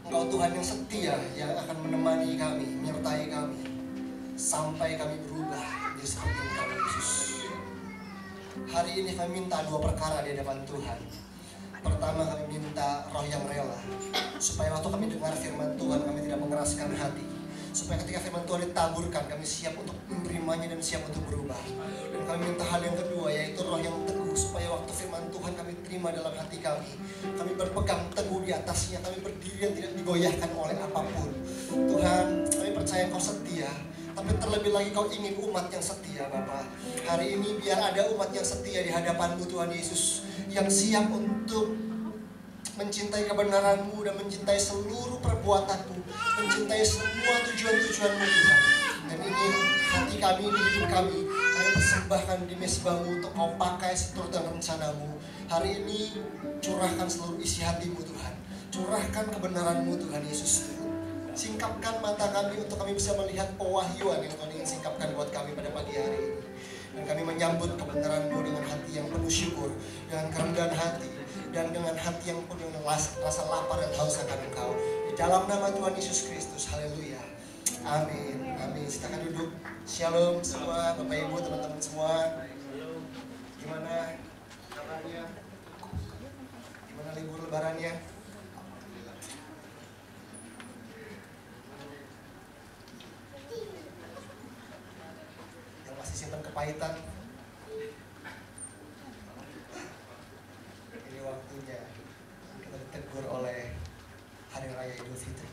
Engkau Tuhan yang setia, yang akan menemani kami, menyertai kami sampai kami berubah menjadi seperti Engkau, Yesus. Hari ini kami minta dua perkara di hadapan Tuhan. Pertama, kami minta roh yang rela, supaya waktu kami dengar firman Tuhan kami tidak mengeraskan hati, supaya ketika firman Tuhan ditaburkan kami siap untuk menerimanya dan siap untuk berubah. Dan kami minta hal yang kedua, yaitu roh yang teguh, supaya waktu firman Tuhan kami terima dalam hati kami berpegang teguh di atasnya, kami berdiri yang tidak digoyahkan oleh apapun. Tuhan, kami percaya Kau setia, tapi terlebih lagi Kau ingin umat yang setia, Bapa. Hari ini biar ada umat yang setia di hadapan-Mu, Tuhan Yesus, yang siap untuk mencintai kebenaran-Mu dan mencintai seluruh perbuatan-Mu, mencintai semua tujuan-tujuan-Mu, Tuhan. Dan ini hati kami, ini hidup kami persembahkan di mezbah-Mu untuk Kau pakai seturut dengan rencana-Mu. Hari ini curahkan seluruh isi hati-Mu, Tuhan. Curahkan kebenaran-Mu, Tuhan Yesus. Singkapkan mata kami untuk kami bisa melihat pewahyuan yang Tuhan ingin singkapkan buat kami pada pagi hari ini. Dan kami menyambut kebenaran-Mu dengan hati yang penuh syukur, dengan kerendahan hati, dan dengan hati yang penuh rasa lapar dan haus akan Engkau. Di dalam nama Tuhan Yesus Kristus, haleluya. Amin, amin. Silakan duduk. Shalom semua, Bapak Ibu, teman-teman semua. Gimana kabarnya? Gimana libur lebarannya? Yang masih simpan kepahitan, ini waktunya kita ditegur oleh Hari Raya Idul Fitri.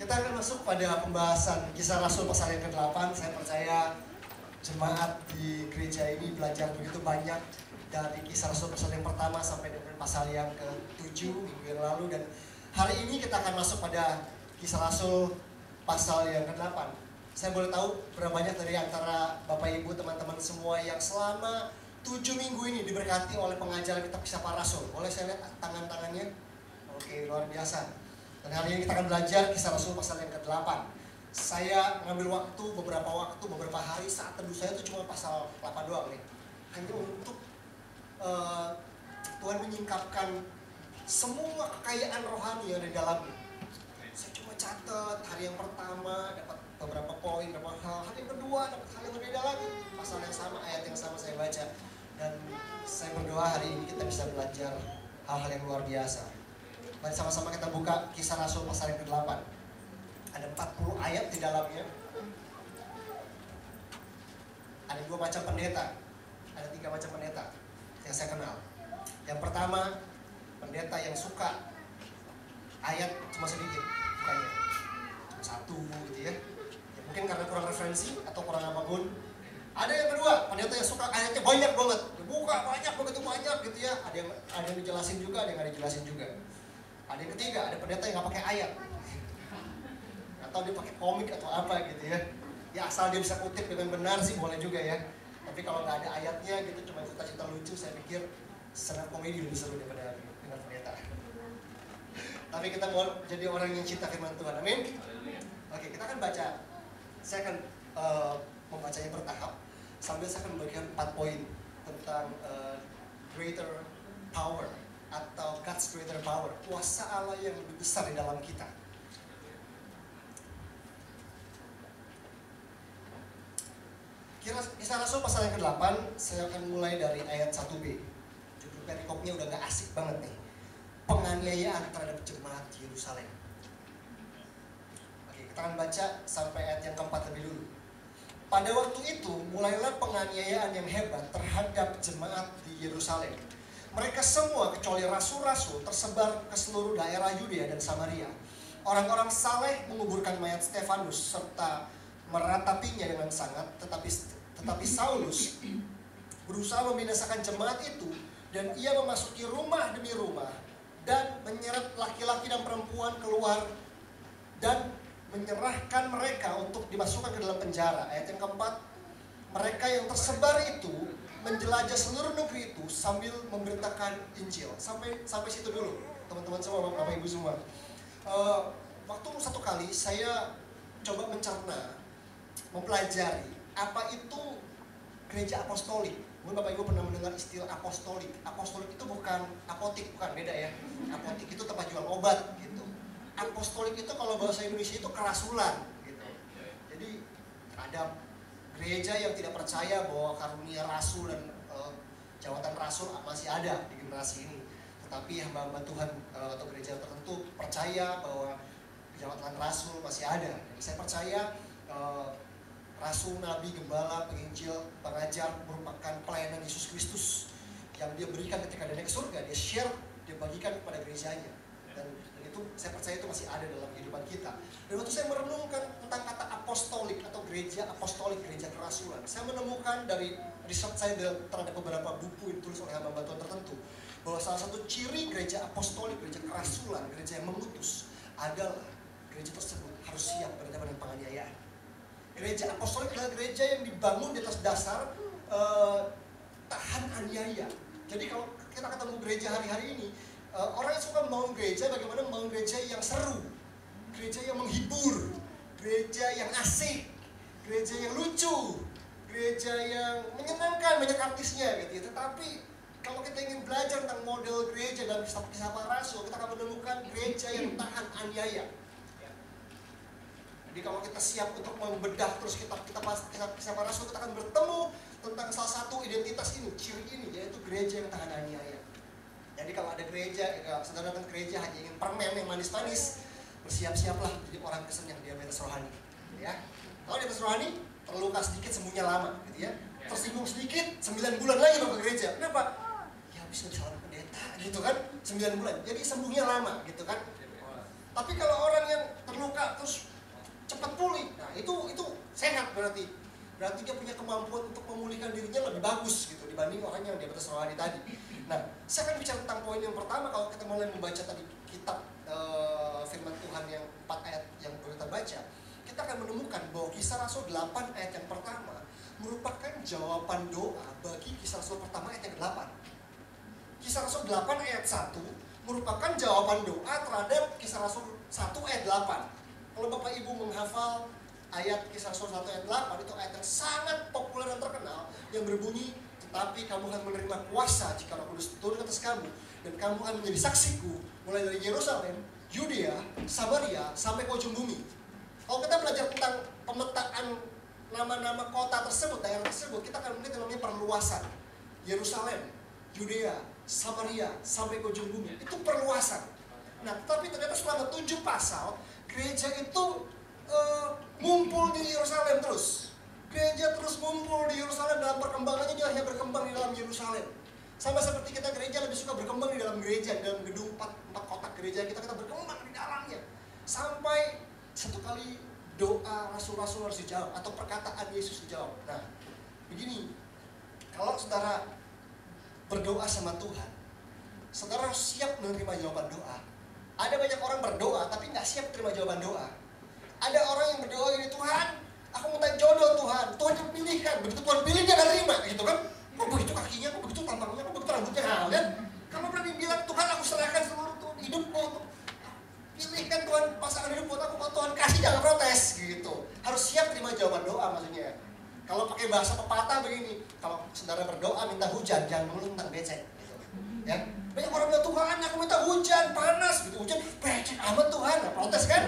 Kita akan masuk pada pembahasan Kisah Rasul pasal yang ke-8. Saya percaya jemaat di gereja ini belajar begitu banyak dari Kisah Rasul pasal yang pertama sampai dengan pasal yang ke-7 minggu yang lalu. Dan hari ini kita akan masuk pada Kisah Rasul pasal yang ke-8. Saya boleh tahu berapa banyak dari antara Bapak Ibu, teman-teman semua yang selama 7 minggu ini diberkati oleh pengajaran kitab Kisah Para Rasul? Boleh saya lihat tangan-tangannya? Oke, luar biasa. Dan hari ini kita akan belajar Kisah Rasul pasal yang ke-8. Saya ngambil beberapa hari saat teduh saya itu cuma pasal 8 doang nih. Hanya untuk Tuhan menyingkapkan semua kekayaan rohani yang ada di dalamnya. Saya cuma catat hari yang pertama dapat beberapa poin, beberapa hal. Hari yang kedua dapat hal yang berbeda lagi. Pasal yang sama, ayat yang sama saya baca. Dan saya berdoa hari ini kita bisa belajar hal-hal yang luar biasa. Mari sama-sama kita buka Kisah Rasul pasal yang ke-8. Ada 40 ayat di dalamnya. Ada 2 macam pendeta. Ada 3 macam pendeta yang saya kenal. Yang pertama, pendeta yang suka ayat cuma sedikit, bukannya cuma 1 gitu ya. Mungkin karena kurang referensi atau kurang apapun. Ada yang kedua, pendeta yang suka ayatnya banyak banget, dibuka banyak, begitu banyak gitu ya. Ada yang dijelasin juga, ada yang nggak dijelasin juga. Ada yang ketiga, ada pendeta yang nggak pakai ayat, atau dia pakai komik atau apa gitu ya. Ya asal dia bisa kutip dengan benar sih boleh juga ya. Tapi kalau nggak ada ayatnya gitu, cuma cerita-cerita lucu, saya pikir stand up komedi lebih seru daripada dengan pendeta. Tapi kita mau jadi orang yang cinta firman Tuhan, amin. Oke, kita akan baca. Saya akan membacanya bertahap sambil saya akan memberikan 4 poin tentang greater power atau God's greater power, kuasa Allah yang lebih besar di dalam kita. Kisah Rasul pasal yang ke-8, saya akan mulai dari ayat 1b. Judul perikopnya udah gak asik banget nih. Penganiayaan terhadap jemaat Yerusalem. Oke, kita akan baca sampai ayat yang keempat lebih dulu. Pada waktu itu, mulailah penganiayaan yang hebat terhadap jemaat di Yerusalem. Mereka semua kecuali rasul-rasul tersebar ke seluruh daerah Yudea dan Samaria. Orang-orang saleh menguburkan mayat Stefanus serta meratapinya dengan sangat, tetapi Saulus berusaha membinasakan jemaat itu, dan ia memasuki rumah demi rumah dan menyeret laki-laki dan perempuan keluar dan menyerahkan mereka untuk dimasukkan ke dalam penjara. Ayat yang keempat, mereka yang tersebar itu menjelajah seluruh negeri itu sambil memberitakan Injil. Sampai situ dulu, teman-teman semua, Bapak Ibu semua. Waktu satu kali saya coba mencerna, mempelajari apa itu gereja apostolik. Mungkin Bapak Ibu pernah mendengar istilah apostolik. Apostolik itu bukan apotik, bukan, beda ya. Apotik itu tempat jual obat gitu. Apostolik itu kalau bahasa Indonesia itu kerasulan gitu. Jadi ada gereja yang tidak percaya bahwa karunia rasul dan jabatan rasul masih ada di generasi ini. Tetapi hamba-hamba Tuhan atau gereja tertentu percaya bahwa jabatan rasul masih ada. Jadi saya percaya rasul, nabi, gembala, penginjil, pengajar merupakan pelayanan Yesus Kristus yang dia berikan ketika dia naik ke surga. Dia share, dia bagikan kepada gerejanya. Dan itu saya percaya itu masih ada dalam kehidupan kita. Dan waktu saya merenungkan tentang kata apostolik atau gereja apostolik, gereja kerasulan, saya menemukan dari riset saya terhadap beberapa buku yang ditulis oleh hamba Tuhan tertentu, bahwa salah satu ciri gereja apostolik, gereja kerasulan, gereja yang mengutus adalah gereja tersebut harus siap berhadapan dengan penganiayaan. Gereja apostolik adalah gereja yang dibangun di atas dasar tahan aniaya. Jadi kalau kita ketemu gereja hari-hari ini, orang yang suka membangun gereja, bagaimana membangun gereja yang seru, gereja yang menghibur, gereja yang asik, gereja yang lucu, gereja yang menyenangkan, banyak artisnya gitu ya. Tetapi kalau kita ingin belajar tentang model gereja dalam kisah para rasul, kita akan menemukan gereja yang tahan aniaya. Jadi kalau kita siap untuk membedah terus kita kisah para rasul, kita akan bertemu tentang salah satu identitas ini, ciri ini, yaitu gereja yang tahan aniaya. Jadi kalau ada gereja, saudara datang ke gereja hanya ingin permen yang manis-manis, bersiap-siaplah jadi orang Kristen yang diabetes rohani, ya. Kalau diabetes rohani, terluka sedikit sembuhnya lama, gitu ya. Tersinggung sedikit, 9 bulan lagi baru ke gereja. Kenapa? Ya habis salah pendeta, gitu kan, 9 bulan. Jadi sembuhnya lama, gitu kan. Tapi kalau orang yang terluka terus cepat pulih, nah itu sehat berarti dia punya kemampuan untuk memulihkan dirinya lebih bagus gitu dibanding orang yang diabetes rohani tadi. Nah, saya akan bicara tentang poin yang pertama. Kalau kita mulai membaca tadi kitab firman Tuhan yang 4 ayat yang kita baca, kita akan menemukan bahwa Kisah Rasul 8 ayat yang pertama merupakan jawaban doa bagi Kisah Rasul pertama ayat yang 8. Kisah Rasul 8 ayat 1 merupakan jawaban doa terhadap Kisah Rasul 1 ayat 8. Kalau Bapak Ibu menghafal ayat Kisah Rasul 1 ayat 8, itu ayat yang sangat populer dan terkenal yang berbunyi, tetapi kamu akan menerima kuasa jika Roh Kudus turun atas kamu, dan kamu akan menjadi saksiku mulai dari Yerusalem, Yudea, Samaria sampai ke ujung bumi. Kalau kita belajar tentang pemetaan nama-nama kota tersebut, daerah tersebut, kita akan melihat namanya perluasan. Yerusalem, Yudea, Samaria sampai ke ujung bumi, itu perluasan. Nah, tapi ternyata selama 7 pasal gereja itu ngumpul di Yerusalem terus. Gereja terus ngumpul di Yerusalem, dalam perkembangannya dia hanya berkembang di dalam Yerusalem. Sama seperti kita gereja lebih suka berkembang di dalam gereja, di dalam gedung 4 kotak gereja kita berkembang di dalamnya. Sampai satu kali doa rasul-rasul harus dijawab, atau perkataan Yesus dijawab. Nah, begini, kalau saudara berdoa sama Tuhan, saudara harus siap menerima jawaban doa. Ada banyak orang berdoa tapi nggak siap terima jawaban doa. Ada orang yang berdoa gini, Tuhan, aku minta jodoh Tuhan. Tuhan pilihkan, begitu Tuhan pilih dia akan terima, gitu kan? Kok begitu kakinya, kok begitu tampangnya, kok begitu rambutnya, kan? Kamu berani bilang, Tuhan aku serahkan seluruh hidupku, pilihkan Tuhan pasangan hidup buat aku, kalau Tuhan kasih jangan protes, gitu. Harus siap terima jawaban doa maksudnya. Kalau pakai bahasa pepatah begini, kalau saudara berdoa minta hujan, jangan melulu tentang becek. Ya, banyak orang bilang, Tuhan aku minta hujan, panas gitu, hujan becek amat Tuhan, nah, protes kan?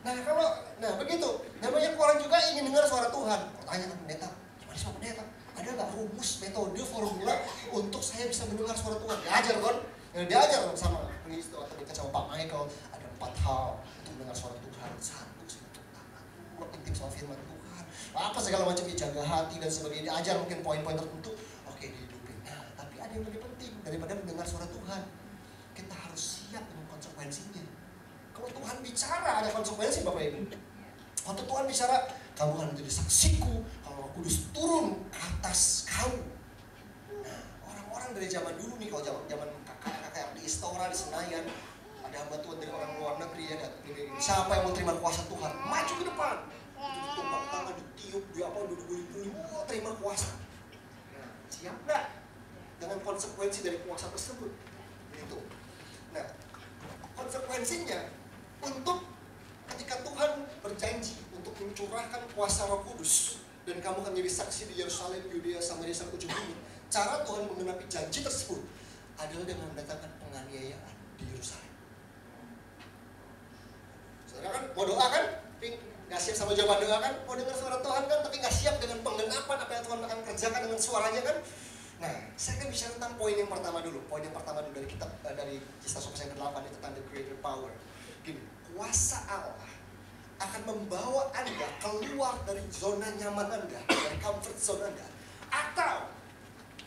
Nah begitu. Nah banyak orang juga ingin dengar suara Tuhan. Tanya ke pendeta, gimana sih pendeta? Ada nggak rumus, metode, formula untuk saya bisa mendengar suara Tuhan? Diajar kan? Diajar sama pengisi atau dekat sama Pak Michael. Ada 4 hal untuk mendengar suara Tuhan. 1, sentuh tangan, penting soal firman Tuhan. Apa segala macam, jaga hati dan sebagainya. Diajar mungkin poin-poin tertentu. Oke, dihidupin. Nah, tapi ada yang lebih penting daripada mendengar suara Tuhan. Kita harus siap dengan konsekuensinya. Kalau Tuhan bicara ada konsekuensi Bapak Ibu. Waktu Tuhan bicara, kamu akan menjadi saksiku kalau Roh Kudus turun ke atas kamu. Nah, orang-orang dari zaman dulu nih, kalau zaman kakak-kakak di Istora, di Senayan, ada hamba Tuhan dari orang luar negeri ya, siapa yang mau terima kuasa Tuhan, maju ke depan. Itu ditumpang tangan, ditiup, duduk-duduk, terima kuasa. Nah, siap nggak dengan konsekuensi dari kuasa tersebut? Itu. Nah, konsekuensinya untuk ketika Tuhan berjanji untuk mencurahkan kuasa Roh Kudus Dan kamu akan menjadi saksi di Yerusalem, Yudea, Samaria, sampai ujung bumi. Cara Tuhan menggenapi janji tersebut adalah dengan mendatangkan penganiayaan di Yerusalem. Saudara kan mau doa kan, tapi nggak siap sama jawaban doa kan, mau dengar suara Tuhan kan, tapi nggak siap dengan penggenapan apa yang Tuhan akan kerjakan dengan suaranya kan. Nah, saya akan bicara tentang poin yang pertama dulu. Poin yang pertama dulu dari kitab dari Kisah Pasal yang ke-8 itu tentang the greater power. Gini, kuasa Allah akan membawa Anda keluar dari zona nyaman Anda, dari comfort zone Anda, atau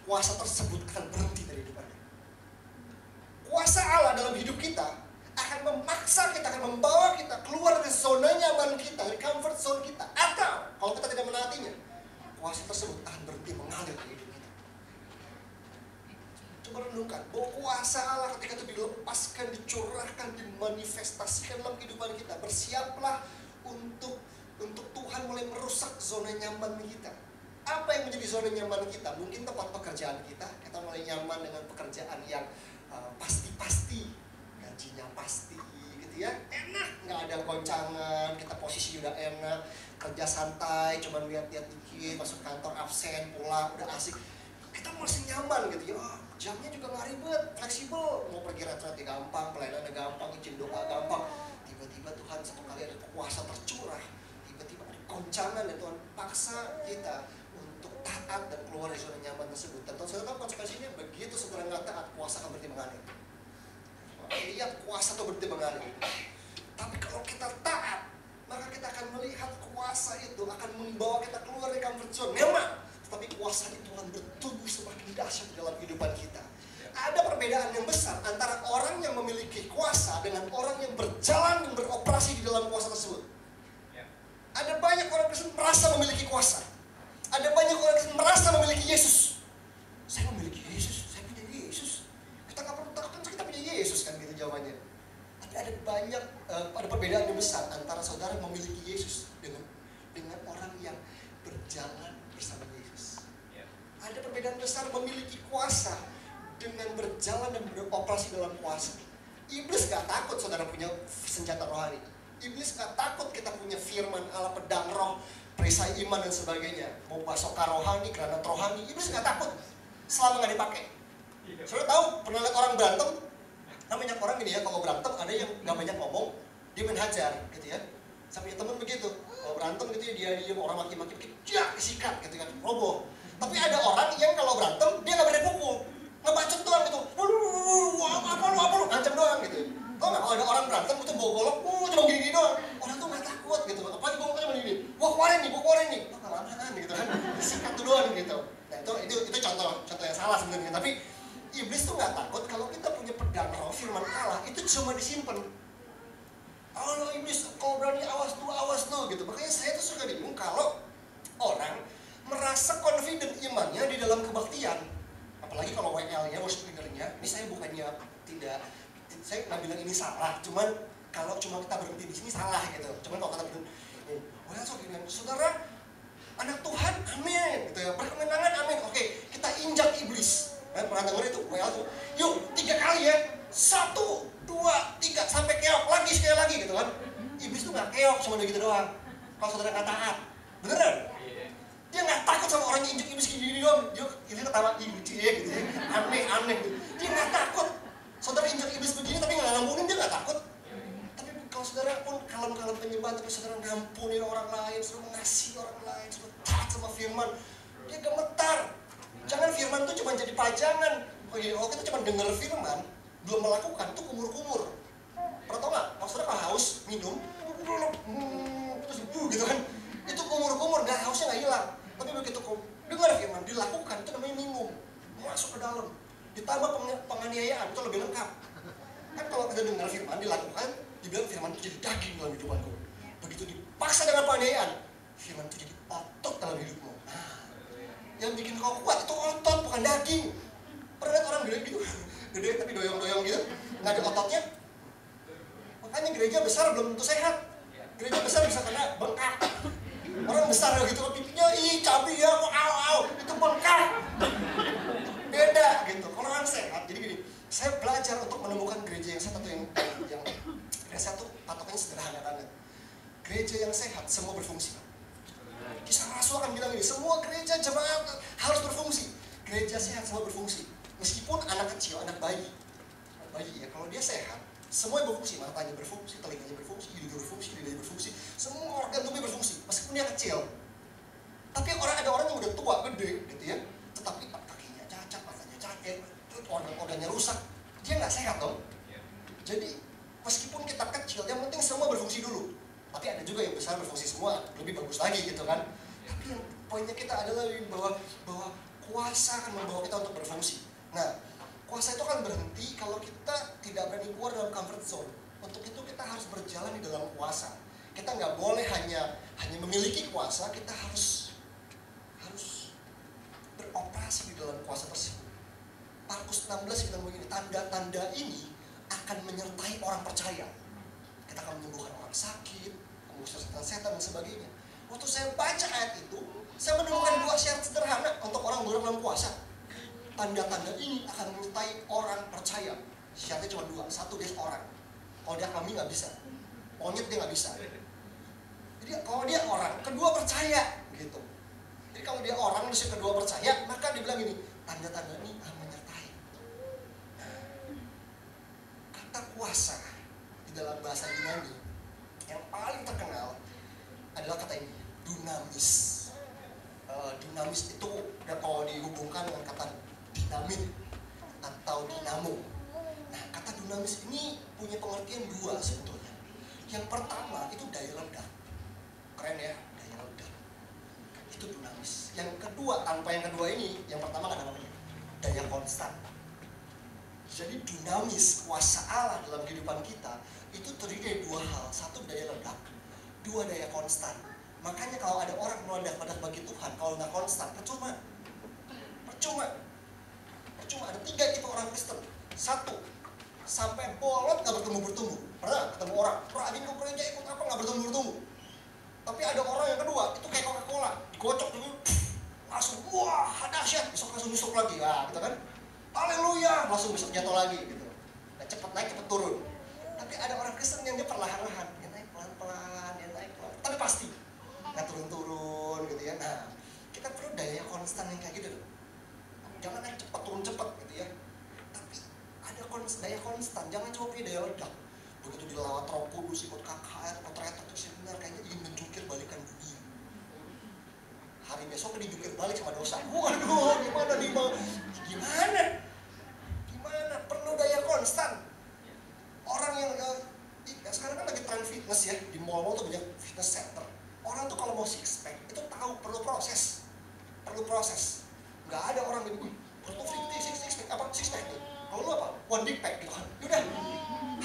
kuasa tersebut akan berhenti dari hidup Anda. Kuasa Allah dalam hidup kita akan memaksa kita, akan membawa kita keluar dari zona nyaman kita, dari comfort zone kita, atau kalau kita tidak menaatinya, kuasa tersebut akan berhenti mengalir di hidup kita. Coba renungkan bahwa kuasa Allah ketika itu dilepaskan, dicurahkan, dimanifestasikan dalam kehidupan kita. Bersiaplah untuk Tuhan mulai merusak zona nyaman kita. Apa yang menjadi zona nyaman kita? Mungkin tempat pekerjaan kita mulai nyaman dengan pekerjaan yang pasti-pasti, gajinya pasti gitu ya, enak, nggak ada goncangan, kita posisi udah enak, kerja santai, cuman lihat-lihat dikit, masuk kantor absen, pulang, udah asik, kita masih nyaman gitu ya. Jamnya juga nggak ribet, fleksibel, mau pergi retret ya gampang, pelayanannya gampang, izin doa gampang. Tiba-tiba Tuhan satu kali ada kuasa tercurah, tiba-tiba ada goncangan dan Tuhan paksa kita untuk taat dan keluar dari zona nyaman tersebut. Dan saudara tahu konsekuensinya, begitu saudara nggak taat, kuasa akan berhenti mengalir. Lihat kuasa itu berhenti mengalir. Tapi kalau kita taat, maka kita akan melihat kuasa itu akan membawa kita keluar dari comfort zone. Memang, tapi kuasa itu akan bertumbuh semakin dahsyat dalam kehidupan kita. Ada perbedaan yang besar antara orang yang memiliki kuasa dengan orang yang berjalan dan beroperasi di dalam kuasa tersebut. Ada banyak orang Kristen merasa memiliki kuasa. Ada banyak orang Kristen merasa memiliki Yesus. Saya memiliki Yesus, saya punya Yesus. Kita nggak perlu takut kan kita punya Yesus kan gitu jawabannya. Tapi ada banyak ada perbedaan yang besar antara saudara memiliki Yesus dengan orang yang berjalan bersama Yesus. Ada perbedaan besar memiliki kuasa dengan berjalan dan beroperasi dalam kuasa. Iblis gak takut saudara punya senjata rohani. Iblis gak takut kita punya firman Allah, pedang roh, perisai iman dan sebagainya. Mau basoka rohani, granat rohani, Iblis gak takut selama gak dipakai. Saudara tahu, pernah lihat orang berantem? Nah, banyak orang gini ya, kalau berantem ada yang gak banyak ngomong, dia main hajar gitu ya. Sampai temen begitu, kalau berantem gitu ya, dia diem, orang maki-maki, dia disikat gitu kan, roboh. Tapi ada orang yang kalau berantem, dia gak berani pukul, ngebacot doang gitu, apa lu, ngancam doang gitu. Tau gak, kalau ada orang berantem, itu bawa golok, cuma gini-gini doang. Orang tuh gak takut gitu, apalagi goloknya cuma gini, wah keluarin nih, wah kelamaan gitu kan, disikat tuh doang gitu. Nah itu contoh yang salah sebenarnya. Tapi iblis tuh gak takut kalau kita punya pedang roh, firman Allah, itu cuma disimpan. Allah iblis, kau berani awas tuh gitu. Makanya saya tuh suka bingung kalau orang merasa confident imannya di dalam kebaktian. Apalagi kalau WL-nya, worship leader-nya, ini saya bukannya saya nggak bilang ini salah, cuman kalau cuma kita berhenti di sini salah gitu. Cuman kalau kita berhenti, saudara, anak Tuhan, amin, gitu ya, berkemenangan, amin. Oke, kita injak iblis. Pernah denger itu WL tuh, yuk 3 kali ya, 1, 2, 3 sampai keok lagi sekali lagi gitu kan. Iblis tuh nggak keok, cuma gitu doang. Kalau saudara nggak taat, beneran? Dia nggak takut sama orang yang injek iblis gini doang. Dia ketawa lucu ya gitu ya, aneh gitu. Dia nggak takut. Saudara injek iblis begini tapi nggak ngampunin, dia nggak takut. Tapi kalau saudara pun kalem-kalem penyembah, tapi saudara ngampunin orang lain, saudara mengasihi orang lain, saudara taat sama firman, dia gemetar. Jangan firman tuh cuma jadi pajangan. Kalau kita cuma dengar firman, belum melakukan, itu kumur-kumur. Pernah tau nggak? Kalau saudara haus minum, terus gitu kan, itu kumur-kumur, nggak hausnya nggak hilang. Tapi begitu kau dengar firman, dilakukan, itu namanya minum, masuk ke dalam. Ditambah penganiayaan, itu lebih lengkap. Kan kalau kita dengar firman, dilakukan, dibilang firman itu jadi daging dalam hidupanku. Begitu dipaksa dengan penganiayaan, firman itu jadi otot dalam hidupmu. Yang bikin kau kuat itu otot, bukan daging. Pernah lihat orang gede gitu, gede tapi doyong-doyong gitu, nggak ada ototnya. Makanya gereja besar belum tentu sehat. Gereja besar bisa kena bengkak. Orang besar gitu, pipinya cabai ya, itu bengkak. Beda gitu. Kalau orang sehat, jadi gini, saya belajar untuk menemukan gereja yang sehat atau yang gereja tuh patokannya sederhana banget. Gereja yang sehat semua berfungsi. Kisah Rasul akan bilang ini, semua gereja jemaat harus berfungsi. Gereja sehat semua berfungsi. Meskipun anak kecil, anak bayi ya, kalau dia sehat, semua berfungsi. Matanya berfungsi, telinganya berfungsi, hidungnya berfungsi, lidahnya berfungsi, semua organ tubuhnya berfungsi. Meskipun dia kecil. Tapi ada orang yang udah tua, gede gitu ya, tetapi kakinya cacat, matanya cacat, organ-organnya rusak, dia nggak sehat dong. Jadi meskipun kita kecil, yang penting semua berfungsi dulu. Tapi ada juga yang besar berfungsi semua, lebih bagus lagi gitu kan. Tapi yang poinnya kita adalah bahwa kuasa akan membawa kita untuk berfungsi. Nah, kuasa itu akan berhenti kalau kita tidak berani keluar dalam comfort zone. Untuk itu kita harus berjalan di dalam kuasa. Kita nggak boleh hanya memiliki kuasa, kita harus beroperasi di dalam kuasa tersebut. Markus 16 bilang begini, tanda-tanda ini akan menyertai orang percaya. Kita akan menyembuhkan orang sakit, mengusir setan dan sebagainya. Waktu saya baca ayat itu, saya menemukan dua syarat sederhana untuk orang dalam kuasa. Tanda-tanda ini akan menyertai orang percaya. Syaratnya cuma dua. Satu, dia orang. Kalau dia kambing nggak bisa. Monyet dia nggak bisa. Jadi kalau dia orang, kedua percaya gitu. Jadi kalau dia orang, terus yang kedua percaya, maka dibilang ini, tanda-tanda ini akan menyertai. Kata kuasa di dalam bahasa Yunani yang paling terkenal adalah kata ini, dunamis. Dunamis itu kalau dihubungkan dengan kata dinamit atau dinamo. Nah, kata dunamis ini punya pengertian dua sebetulnya. Yang pertama itu daya ledak. Keren ya, daya ledak. Itu dunamis. Yang kedua, tanpa yang kedua ini, yang pertama nggak ada namanya, daya konstan. Jadi dunamis, kuasa Allah dalam kehidupan kita itu terdiri dari dua hal. Satu, daya ledak. Dua, daya konstan. Makanya kalau ada orang meledak-ledak bagi Tuhan, kalau nggak konstan, percuma. Ada tiga tipe orang Kristen. Satu, sampai bolot nggak bertumbuh. Pernah ketemu orang, Adin ke gereja ikut apa nggak bertumbuh. Tapi ada orang yang kedua, itu kayak Coca-Cola, digocok dulu, langsung wah dahsyat, besok langsung nyusuk lagi, gitu kan? Haleluya, langsung besok jatuh lagi gitu. Nah, cepet naik, cepet turun. Tapi ada orang Kristen yang dia perlahan-lahan, dia naik pelan-pelan, tapi pasti nggak turun-turun gitu ya. Nah, kita perlu daya konstan yang kayak gitu. Jangan naik cepet, turun cepet gitu ya. Tapi ada daya konstan, jangan cuma punya daya ledak. Begitu dilawat Roh Kudus, ikut KKR, ikut retret, itu seminar, kayaknya ingin menjungkir balikan dunia. Hari besok dijungkir balik sama dosa. Waduh, gimana? Perlu daya konstan. Orang yang sekarang kan lagi tren fitness ya, di mall-mall tuh banyak fitness center. Orang tuh kalau mau six pack itu tahu perlu proses. Nggak ada orang yang begini, perlu six pack tuh. Kalau lu apa? One big pack gitu kan. Udah,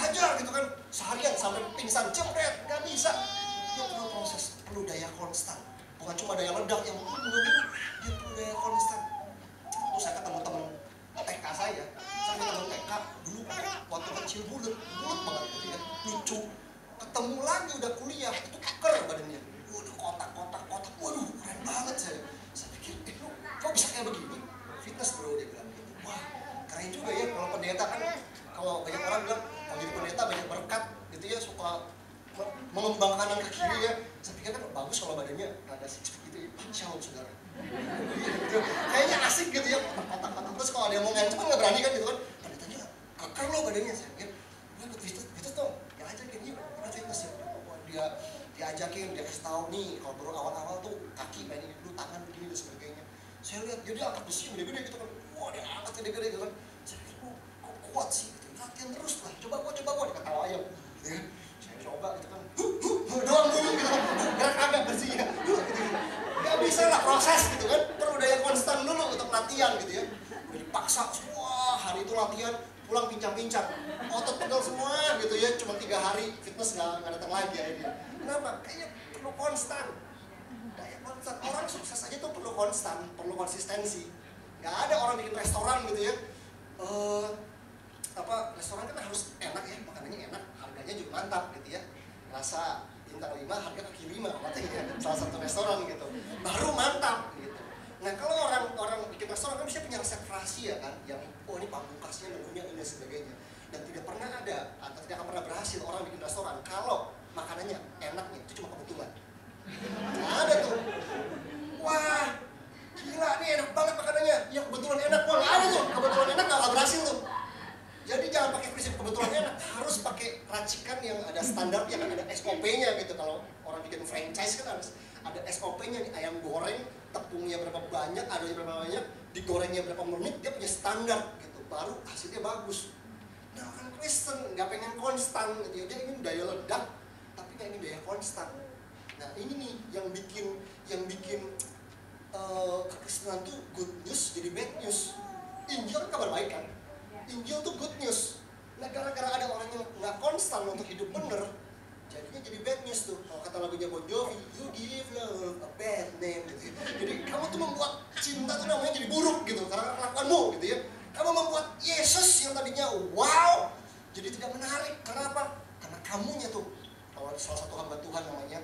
hajar gitu kan. Seharian sampai pingsan, jebret, nggak bisa. Dia perlu proses, perlu daya konstan. Bukan cuma daya ledak yang dia perlu daya konstan. Terus saya ketemu temen TK saya ketemu TK dulu waktu kecil bulet banget gitu ya, lucu. Ketemu lagi udah kuliah, itu keker badannya. Waduh, kotak, waduh keren banget saya. Saya pikir, lu kok bisa kayak begini? Fitness bro, dia bilang gitu. Wah, keren juga ya kalau pendeta kan, kalau banyak orang bilang kalau jadi pendeta banyak berkat gitu ya, suka mengembang kanan ke kiri ya. Saya pikir kan bagus kalau badannya ada six pack gitu ya. Shalom saudara. Gitu. Kayaknya asik gitu ya, kotak. Terus kalau dia mau ngancam kan nggak berani kan gitu kan. Pendetanya keker loh badannya. Saya pikir, gue ikut fitness dong. Ya ajakin yuk, ikut fitness ya. Dia diajakin, dia kasih tahu nih kalau baru awal-awal tuh kaki main ini dulu, tangan begini dan sebagainya. Saya lihat dia angkat besi gede-gede gitu kan. Wah, dia angkat gede-gede gitu kan. Saya pikir, kok kuat sih gitu. Latihan terus lah. Coba gua dia ketawa ayam. Gitu kan. Saya coba gitu kan. Doang dulu gitu kan. Gerak agak bersihnya. Gak bisa lah proses gitu kan. Perlu daya konstan dulu untuk latihan gitu ya. Udah dipaksa semua hari itu latihan, pulang pincang-pincang. Otot pegel semua gitu ya. Cuma 3 hari fitness gak datang lagi akhirnya. Kenapa? Kayaknya perlu konstan. Daya konstan. Orang sukses aja tuh perlu konstan, perlu konsistensi. Gak ada orang bikin restoran gitu ya. Restoran kan harus enak ya, makanannya enak, harganya juga mantap gitu ya. Rasa bintang 5, harga kaki 5 katanya, salah satu restoran gitu. Baru mantap gitu. Nah kalau orang bikin restoran kan bisa punya resep rahasia kan, yang ini pamungkasnya menunya ini dan sebagainya. Dan tidak pernah ada atau tidak akan pernah berhasil orang bikin restoran kalau makanannya enaknya itu cuma kebetulan. Nggak ada tuh. Wah, gila nih enak banget makanannya. Ya kebetulan enak, wah nggak ada tuh. Kebetulan enak nggak berhasil tuh. Jadi jangan pakai prinsip kebetulan enak, harus pakai racikan yang ada standar, yang ada SOP-nya gitu. Kalau orang bikin franchise kan harus ada SOP-nya nih, ayam goreng, tepungnya berapa banyak, adanya berapa banyak, digorengnya berapa menit, dia punya standar gitu, baru hasilnya bagus. Nah orang Kristen nggak pengen konstan gitu ya, dia ingin daya ledak, tapi nggak ingin daya konstan. Nah ini nih yang bikin kekristenan tuh good news jadi bad news. Injil kan kabar baik kan? Injil tuh good news. Nah gara-gara ada orang yang nggak konstan untuk hidup bener, jadinya jadi bad news tuh. Kalau kata lagunya Bon Jovi, you give love a bad name gitu. Jadi kamu tuh membuat cinta tuh namanya jadi buruk gitu karena kelakuanmu gitu ya. Kamu membuat Yesus yang tadinya wow jadi tidak menarik. Karena apa? Karena kamunya tuh. Kalau salah satu hamba Tuhan namanya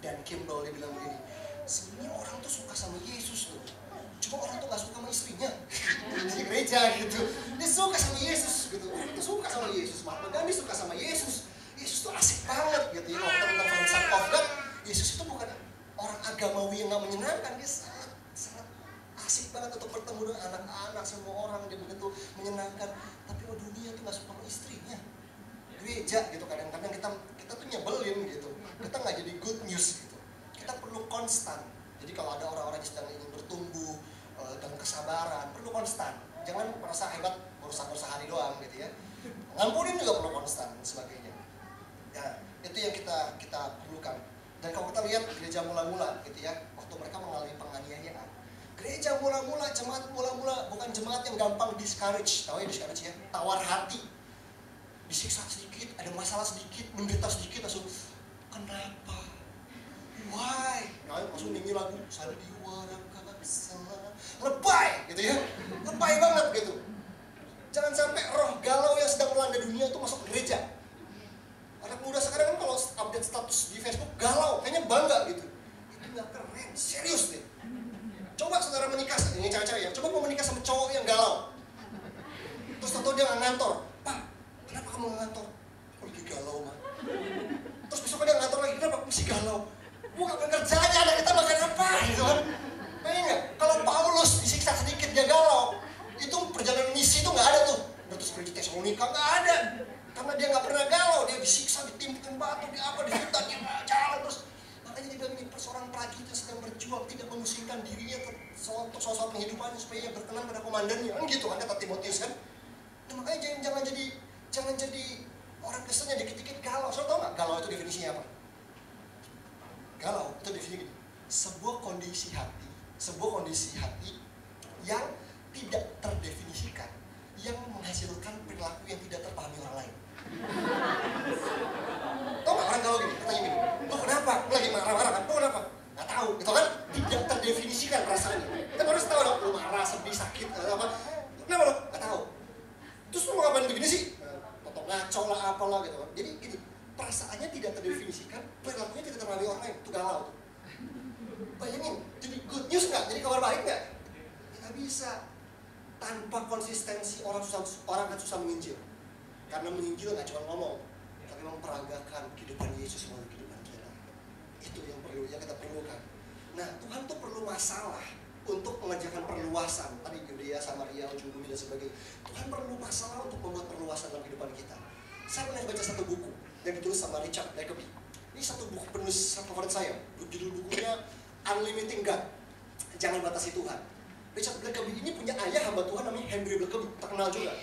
Dan Kimball, dia bilang begini, sebenarnya orang tuh suka sama Yesus tuh, cuma orang tuh gak suka sama istrinya di gereja gitu. Dia suka sama Yesus gitu, orang tuh suka sama Yesus. Mahatma Gandhi suka sama Yesus. Yesus tuh asik banget gitu ya. Kalau kita tentang film Son of God, Yesus itu bukan orang agamawi yang gak menyenangkan. Dia sangat asik banget untuk bertemu dengan anak-anak, semua orang, dia begitu menyenangkan. Tapi dunia tuh gak suka sama istrinya. Gereja gitu, kadang-kadang kita tuh nyebelin gitu. Kita nggak jadi good news gitu. Kita perlu konstan. Jadi kalau ada orang-orang yang sedang ingin bertumbuh dan kesabaran, perlu konstan. Jangan merasa hebat urusan sehari doang gitu ya. Ngampunin juga perlu konstan dan sebagainya. Nah, itu yang kita perlukan. Dan kalau kita lihat gereja mula-mula gitu ya, waktu mereka mengalami penganiayaan, gereja mula-mula, jemaat mula-mula bukan jemaat yang gampang discourage, tahu ya discourage ya, tawar hati. Disiksa sedikit, ada masalah sedikit, menderita sedikit, langsung kenapa? Why? Nah, langsung nyanyi lagu sandiwara sana, lebay gitu ya, lebay banget gitu. Jangan sampai roh galau yang sedang melanda dunia itu masuk gereja. Anak muda sekarang kan kalau update status di Facebook galau, kayaknya bangga gitu. Itu nggak keren, serius deh. Coba saudara menikah, ini cewek-cewek ya, coba mau menikah sama cowok yang galau. Terus tahu dia nggak ngantor, Pak, kenapa kamu ngantor? Aku lagi galau, mah. Terus besoknya dia ngantor lagi, kenapa masih galau? Bukan kerjanya, anak kita makan apa gitu kan? Pengen nggak? Kalau Paulus disiksa sedikit dia galau, itu perjalanan misi itu nggak ada tuh. Terus pergi Tesalonika nggak ada, karena dia nggak pernah galau. Dia disiksa, ditimpukan batu, dia apa, difitnah, dia jalan terus. Makanya dia bilang ini seorang prajurit yang sedang berjuang, tidak memusingkan dirinya untuk soal penghidupannya supaya ia berkenan pada komandannya. Kan gitu kan kata Timotius kan? Nah, makanya jangan jadi orang Kristen yang dikit-dikit galau. Saudara tahu nggak galau itu definisinya apa? Galau itu definisinya gini, sebuah kondisi hati yang tidak terdefinisikan, yang menghasilkan perilaku yang tidak terpahami orang lain. Tahu nggak orang galau gini? Katanya gini, lo kenapa? Lo lagi marah-marah kan? Lo kenapa? Nggak tahu, gitu kan? Tidak terdefinisikan perasaannya. Kita harus tahu dong, lo marah, sedih, sakit, apa? Kenapa lo? Nggak tahu. Terus lo mau ngapain begini sih? Potong ngaco lah, apalah gitu kan. Jadi gini, perasaannya tidak terdefinisikan, perilakunya tidak terpahami orang lain, itu galau. Bayangin, jadi good news nggak? Jadi kabar baik nggak? Nggak bisa. Tanpa konsistensi orang akan susah menginjil. Karena menginjil nggak cuma ngomong, tapi memperagakan kehidupan Yesus melalui kehidupan kita. Itu yang kita perlukan. Nah, Tuhan tuh perlu masalah untuk mengerjakan perluasan. Tadi Yudea, Samaria, ujung bumi dan sebagainya. Tuhan perlu masalah untuk membuat perluasan dalam kehidupan kita. Saya pernah baca satu buku yang ditulis sama Richard Blackaby. Ini satu buku penulis favorit saya. Judul bukunya Unlimiting God, Jangan Batasi Tuhan. Richard Blackaby ini punya ayah hamba Tuhan namanya Henry Blackaby, terkenal juga.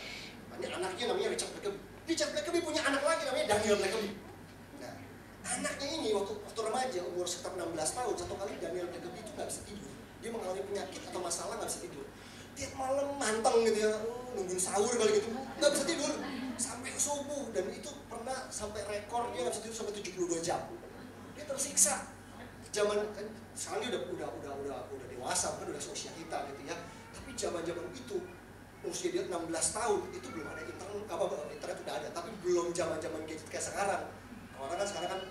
Ini anaknya namanya Richard Blackaby. Richard Blackaby punya anak lagi namanya Daniel Blackaby. Nah, anaknya ini waktu remaja umur sekitar 16 tahun, satu kali Daniel Blackaby itu nggak bisa tidur. Dia mengalami penyakit atau masalah nggak bisa tidur. Tiap malam manteng gitu ya, nungguin sahur kali gitu, nggak bisa tidur sampai subuh. Dan itu pernah sampai rekor dia nggak bisa tidur sampai 72 jam. Dia tersiksa. Zaman kan sekarang dia udah dewasa, kan udah seusia kita gitu ya. Tapi zaman itu usia dia 16 tahun itu belum ada internet udah ada, tapi belum zaman gadget kayak sekarang. Orang kan sekarang kan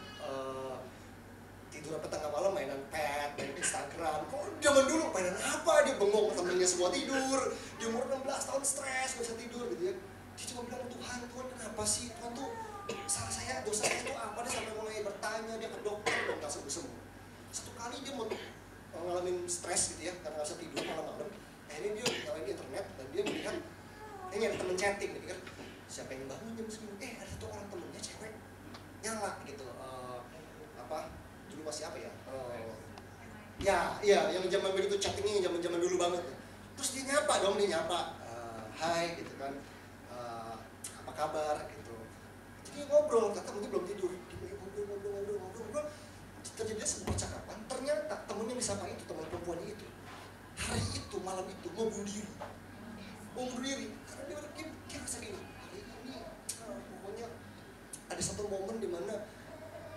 tidur tengah malam mainan pet, main Instagram. Kok zaman dulu mainan apa? Dia bengong temennya semua tidur. Dia umur 16 tahun stres, gak bisa tidur gitu ya. Dia cuma bilang, Tuhan kenapa sih? Tuhan tuh salah saya, dosa saya itu apa? Dia sampai mulai bertanya, dia ke dokter, belum sembuh-sembuh. Satu kali dia mau ngalamin stres gitu ya, karena nggak bisa tidur malam-malam. Akhirnya dia nyalain internet dan dia melihat ini ada temen chatting, dia pikir siapa yang bangun jam segini? Ada satu orang temennya cewek nyala gitu. Dulu masih apa ya? Ya, yang zaman begitu chattingnya zaman dulu banget. Terus dia nyapa dong, hai gitu kan, apa kabar gitu. Jadi ngobrol, kata temennya belum tidur, ngobrol. Terjadi sebuah percakapan, ternyata temen yang disapa itu, teman perempuannya itu, hari itu, malam itu, mau bunuh diri. Karena dia berpikir segini, hari ini, pokoknya ada satu momen dimana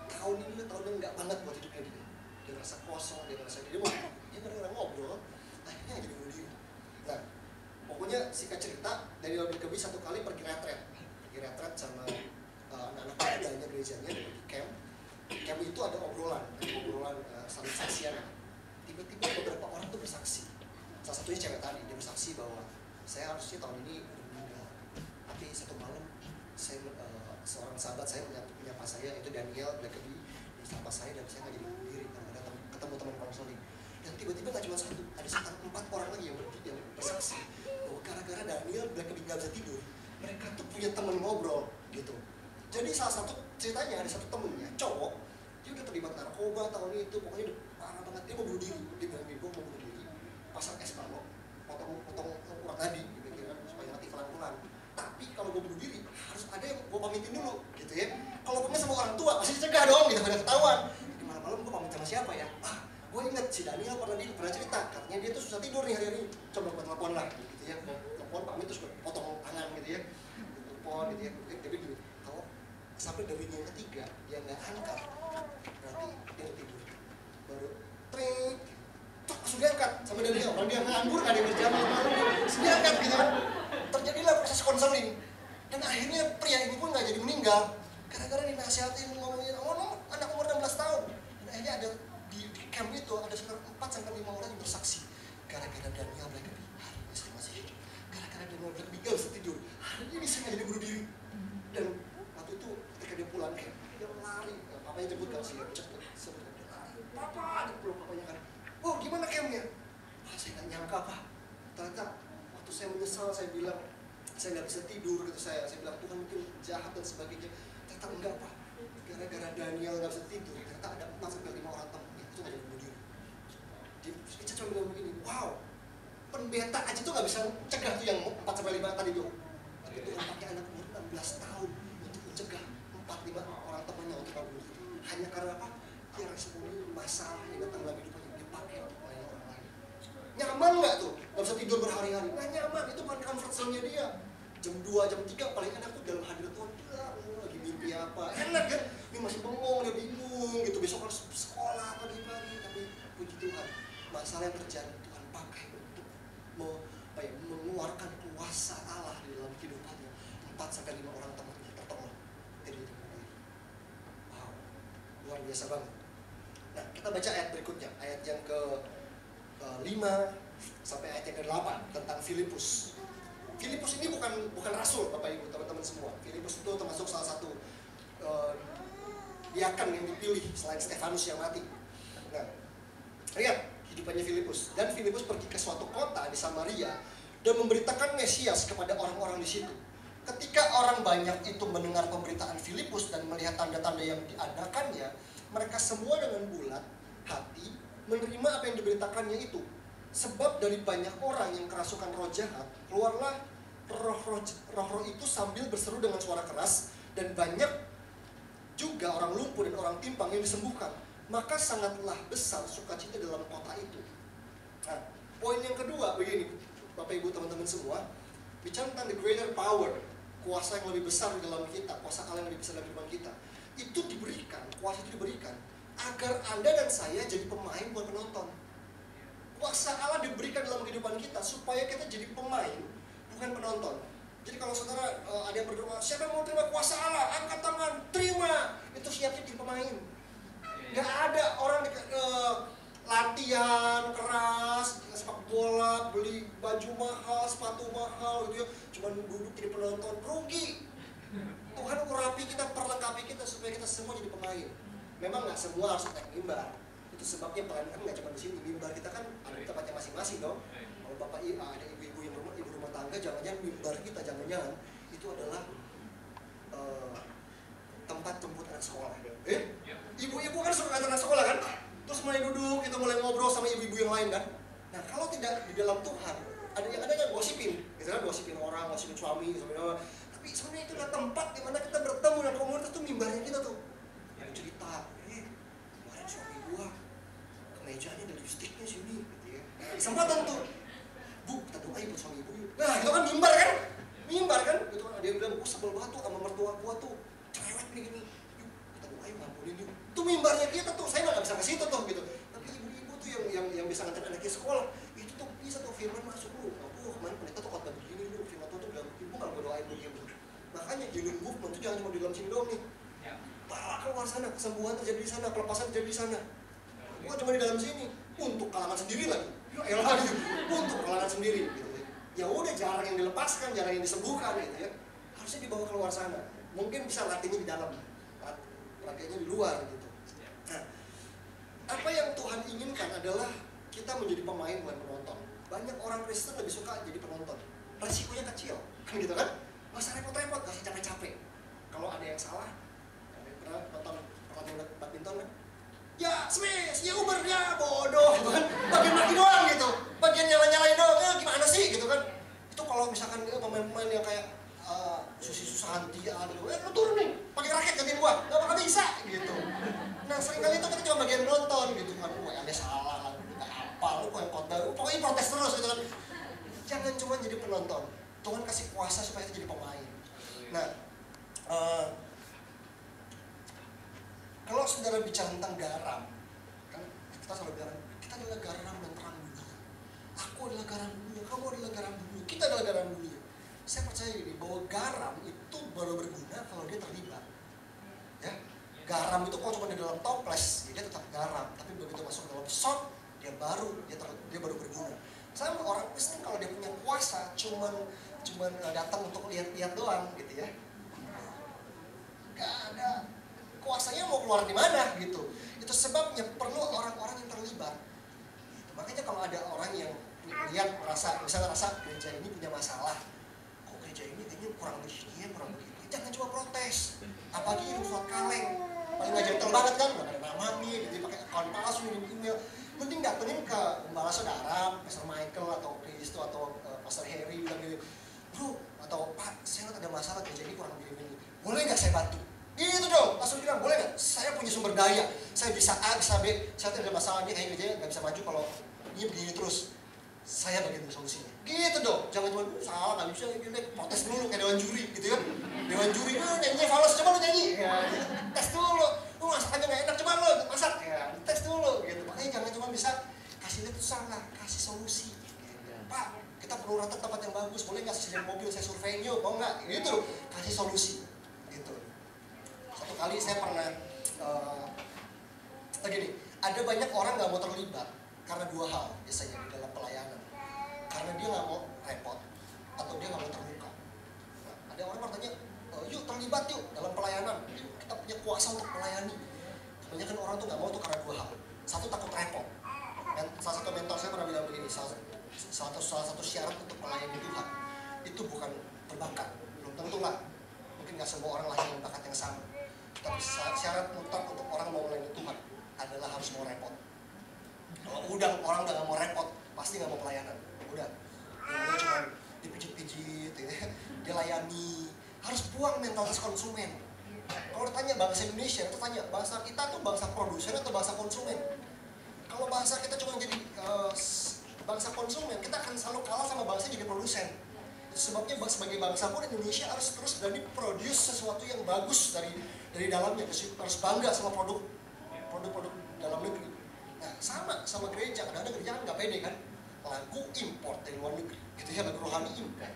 tahun ini nggak banget buat hidupnya dia. Dia merasa kosong, dia kadang-kadang ngobrol, akhirnya jadi bunuh diri. Nah, pokoknya singkat cerita, dari Bill Cosby satu kali pergi retret sama anak-anak mudanya gerejanya, di camp. Camp itu ada obrolan saling saksian. Tiba-tiba beberapa orang tuh bersaksi. Salah satunya cewek tadi, dia bersaksi bahwa saya harusnya tahun ini meninggal, tapi satu malam saya seorang sahabat saya menyapa saya, itu Daniel Blackaby, bersama saya, dan saya nggak jadi bunuh diri karena ada ketemu teman konseling. Dan tiba-tiba nggak cuma satu, ada sekitar 4 orang lagi yang bersaksi bahwa gara-gara Daniel Blackaby nggak bisa tidur, mereka tuh punya teman ngobrol gitu. Jadi salah satu ceritanya ada satu temennya cowok, dia udah terlibat narkoba tahun itu, pokoknya udah parah banget, dia mau bunuh diri, dia bilang gue mau bunuh diri, pasang es balok, potong urat nadi, dipikiran supaya mati pelan-pelan. Tapi kalau gue bunuh diri harus ada yang gue pamitin dulu, gitu ya. Kalau pamit sama orang tua pasti dicegah dong, gitu, pada ketahuan. Di malam-malam gue pamit sama siapa ya? Gue inget si Daniel pernah cerita, katanya dia tuh susah tidur nih hari-hari. Coba gue telepon lah, gitu ya. Telepon pamit terus gue potong tangan, gitu ya. Telepon, gitu ya. Tapi gini, kalau sampai dari yang ketiga dia nggak angkat, berarti dia tidur. Baru tring, langsung diangkat sama Daniel. Orang dia nganggur, nggak ada yang berjam malam, langsung diangkat gitu kan. Terjadilah proses konseling. Dan akhirnya pria ini pun nggak jadi meninggal. Gara-gara dinasihatin ngomongin, anak umur 16 tahun. Dan akhirnya ada di camp itu ada sekitar 4-5 orang yang bersaksi. Gara-gara Daniel Blackaby, hari ini saya masih hidup. Gara-gara Daniel Blackaby nggak bisa tidur, hari ini saya nggak jadi bunuh diri. Dan waktu itu ketika dia pulang camp, dia lari. Papanya jemput kan sih, cepet dia lari. Papa, dia pulang papanya kan. Oh, gimana campnya? Saya nggak nyangka, Pak. Ternyata waktu saya menyesal, saya bilang saya nggak bisa tidur gitu, saya bilang Tuhan mungkin jahat dan sebagainya. Ternyata enggak, Pak. Gara-gara Daniel nggak bisa tidur, ternyata ada 4-5 orang temannya itu nggak jadi bunuh diri. Dia cuma bilang begini, wow, pendeta aja tuh nggak bisa cegah tuh yang 4-5 tadi tuh. Tapi Tuhan pakai anak umur 16 tahun untuk mencegah 4-5 orang temannya untuk bunuh diri. Hanya karena apa? Dia rasa masalah yang datang dalam hidupnya dipakai untuk melayani orang lain. Nyaman nggak tuh? Nggak bisa tidur berhari-hari? Nggak nyaman, itu bukan comfort zone-nya dia. Jam 2, jam 3 paling enak tuh dalam hadirat Tuhan. Lagi mimpi apa? Enak kan? Ini masih bengong, dia bingung gitu. Besok harus sekolah pagi-pagi. Tapi puji Tuhan, masalah yang terjadi Tuhan pakai untuk mengeluarkan kuasa Allah di dalam kehidupannya. 4-5 orang temannya tertolong dari itu. Wow, luar biasa banget. Nah, kita baca ayat berikutnya, ayat yang ke-5 sampai ayat yang ke-8 tentang Filipus. Filipus ini bukan rasul, Bapak Ibu, teman-teman semua. Filipus itu termasuk salah satu diaken yang dipilih selain Stefanus yang mati. Nah, lihat hidupannya Filipus. Dan Filipus pergi ke suatu kota di Samaria dan memberitakan Mesias kepada orang-orang di situ. Ketika orang banyak itu mendengar pemberitaan Filipus dan melihat tanda-tanda yang diadakannya, mereka semua dengan bulat hati menerima apa yang diberitakannya itu. Sebab dari banyak orang yang kerasukan roh jahat, keluarlah roh-roh itu sambil berseru dengan suara keras, dan banyak juga orang lumpuh dan orang timpang yang disembuhkan. Maka sangatlah besar sukacita dalam kota itu. Nah, poin yang kedua begini, Bapak Ibu teman-teman semua, bicara tentang the greater power, kuasa yang lebih besar di dalam kita, kuasa Allah yang lebih besar dalam kehidupan kita. Itu diberikan, kuasa itu diberikan agar Anda dan saya jadi pemain bukan penonton. Kuasa Allah diberikan dalam kehidupan kita supaya kita jadi pemain, bukan penonton. Jadi kalau saudara ada yang berdoa, siapa yang mau terima kuasa Allah? Angkat tangan, terima. Itu siapnya jadi pemain. Gak ada orang latihan keras, sepak bola, beli baju mahal, sepatu mahal gitu ya, cuma duduk jadi penonton, rugi. Tuhan urapi kita, perlengkapi kita supaya kita semua jadi pemain. Memang nggak semua harus naik mimbar. Itu sebabnya pelayanan nggak cuma di sini. Mimbar kita kan ada di tempatnya masing-masing dong. Kalau bapak ada ibu-ibu yang ibu rumah tangga, jangan-jangan mimbar kita jangan-jangan itu adalah tempat jemput anak sekolah. Ibu-ibu kan suka anak sekolah kan? Terus mulai duduk, kita mulai ngobrol sama ibu-ibu yang lain kan? Nah kalau tidak di dalam Tuhan, ada yang gosipin, gitu kan? Gosipin orang, gosipin suami, gosipin. Tapi sebenarnya itu adalah tempat di mana kita bertemu dengan komunitas tuh mimbarnya kita tuh. Yang cerita, kemarin suami gua kemejanya ada lipstiknya sini, gitu ya. Kesempatan tuh, Bu, kita doain buat suami ibu yuk. Nah itu kan mimbar kan? Mimbar kan? Gitu kan? Dia bilang, gua sebel banget tuh sama mertua gua tuh, cerewet begini. Yuk, kita doain ngampunin yuk. Itu mimbarnya kita tuh, saya nggak bisa ke situ tuh gitu. Tapi ibu-ibu tuh yang bisa nganterin anaknya sekolah, itu tuh bisa tuh firman masuk lu. Oh kemarin pendeta tuh khotbah begini lu, firman tuh bilang, ibu nggak mau doain begini. Makanya healing movement itu jangan cuma di dalam sini doang nih. Para keluar sana, kesembuhan terjadi di sana, kelepasan terjadi di sana. Bukan cuma di dalam sini, untuk kalangan sendiri lagi. Ya elah gitu, untuk kalangan sendiri gitu ya. Ya udah jarang yang dilepaskan, jarang yang disembuhkan gitu ya. Harusnya dibawa keluar sana. Mungkin bisa latihannya di dalam, latihannya di luar gitu. Nah, apa yang Tuhan inginkan adalah kita menjadi pemain bukan penonton. Banyak orang Kristen lebih suka jadi penonton. Resikonya kecil, kan gitu kan? Masa repot-repot, gak usah capek-capek. Kalau ada yang salah, pernah nonton pertandingan badminton kan? Ya smash, ya uber, ya bodoh gitu kan? Bagian maki doang gitu, bagian nyala-nyalain doang, gimana sih gitu kan? Itu kalau misalkan pemain-pemain yang kayak Susi Susanti gitu, lu turun nih, pakai raket gantiin gua, gak bakal bisa gitu. Nah seringkali itu kita cuma bagian nonton gitu kan, ada salah, gak apa, lu kok yang khotbah, pokoknya protes terus gitu kan. Jangan cuma jadi penonton. Tuhan kasih kuasa supaya kita jadi pemain. Nah, kalau saudara bicara tentang garam, kan kita selalu bilang kita adalah garam dan terang dunia. Aku adalah garam dunia, kamu adalah garam dunia, kita adalah garam dunia. Saya percaya gini, bahwa garam itu baru berguna kalau dia terlibat. Ya, garam itu kalau cuma di dalam toples, dia tetap garam. Tapi begitu masuk dalam sop, dia baru berguna. Sama orang Kristen kalau dia punya kuasa, cuman datang untuk lihat-lihat doang gitu ya. Gak ada kuasanya mau keluar di mana gitu. Itu sebabnya perlu orang-orang yang terlibat. Gitu. Makanya kalau ada orang yang lihat misalnya rasa gereja ini punya masalah, kok gereja ini kayaknya kurang begini, kurang begitu. Jangan cuma protes. Apalagi yang surat kaleng, paling nggak gentle banget kan, nggak ada namanya, gitu pakai akun palsu, email. Mending datengin ke gembala saudara, Pastor Michael atau Kristo atau Pastor Harry bilang gitu, bro atau Pak, saya ada masalah gereja ini kurang begini, boleh nggak saya bantu? Gitu dong, langsung bilang boleh nggak? Saya punya sumber daya, saya bisa A, bisa B, saya tidak ada masalah ini, kayak gereja nggak bisa maju kalau ini begini terus. Saya bagian solusinya. Gitu dong, jangan cuma salah nggak bisa, gini protes dulu kayak dewan juri gitu kan? Dewan juri, nyanyinya falas, coba lu nyanyi, ya, tes dulu. Lu masakannya nggak enak, coba lu masak, ya, tes dulu gitu. Makanya jangan cuma bisa kasih lihat itu salah, kasih solusi. Pak, kita perlu rata tempat yang bagus, boleh nggak sediain mobil, saya survein yuk, mau nggak? Gitu, kasih solusi. Gitu. Satu kali saya pernah gini, ada banyak orang nggak mau terlibat karena dua hal biasanya di dalam pelayanan. Karena dia nggak mau repot atau dia nggak mau terluka. Nah, ada orang bertanya, yuk terlibat yuk dalam pelayanan, yuk, kita punya kuasa untuk melayani. Kebanyakan orang tuh nggak mau tuh karena dua hal. Satu, takut repot. Dan salah satu mentor saya pernah bilang begini, salah satu syarat untuk melayani Tuhan itu bukan berbakat, belum tentu lah. Mungkin nggak semua orang lahir dengan bakat yang sama. Tapi syarat mutlak untuk orang mau melayani Tuhan adalah harus mau repot. Kalau orang udah nggak mau repot, pasti nggak mau pelayanan. Udah, dia cuma dipijit-pijit, ya. Dia layani. Harus buang mentalitas konsumen. Kalau ditanya bangsa Indonesia, itu tanya bangsa kita tuh bangsa produsen atau bangsa konsumen. Kalau bangsa kita cuma jadi bangsa konsumen, kita akan selalu kalah sama bangsa jadi produsen. Sebabnya sebagai bangsa pun Indonesia harus terus berani produce sesuatu yang bagus dari dalamnya, harus bangga sama produk dalam negeri. Nah sama gereja, kadang-kadang gereja kan nggak pede kan, lagu import dari luar negeri, gitu ya, lagu rohani import,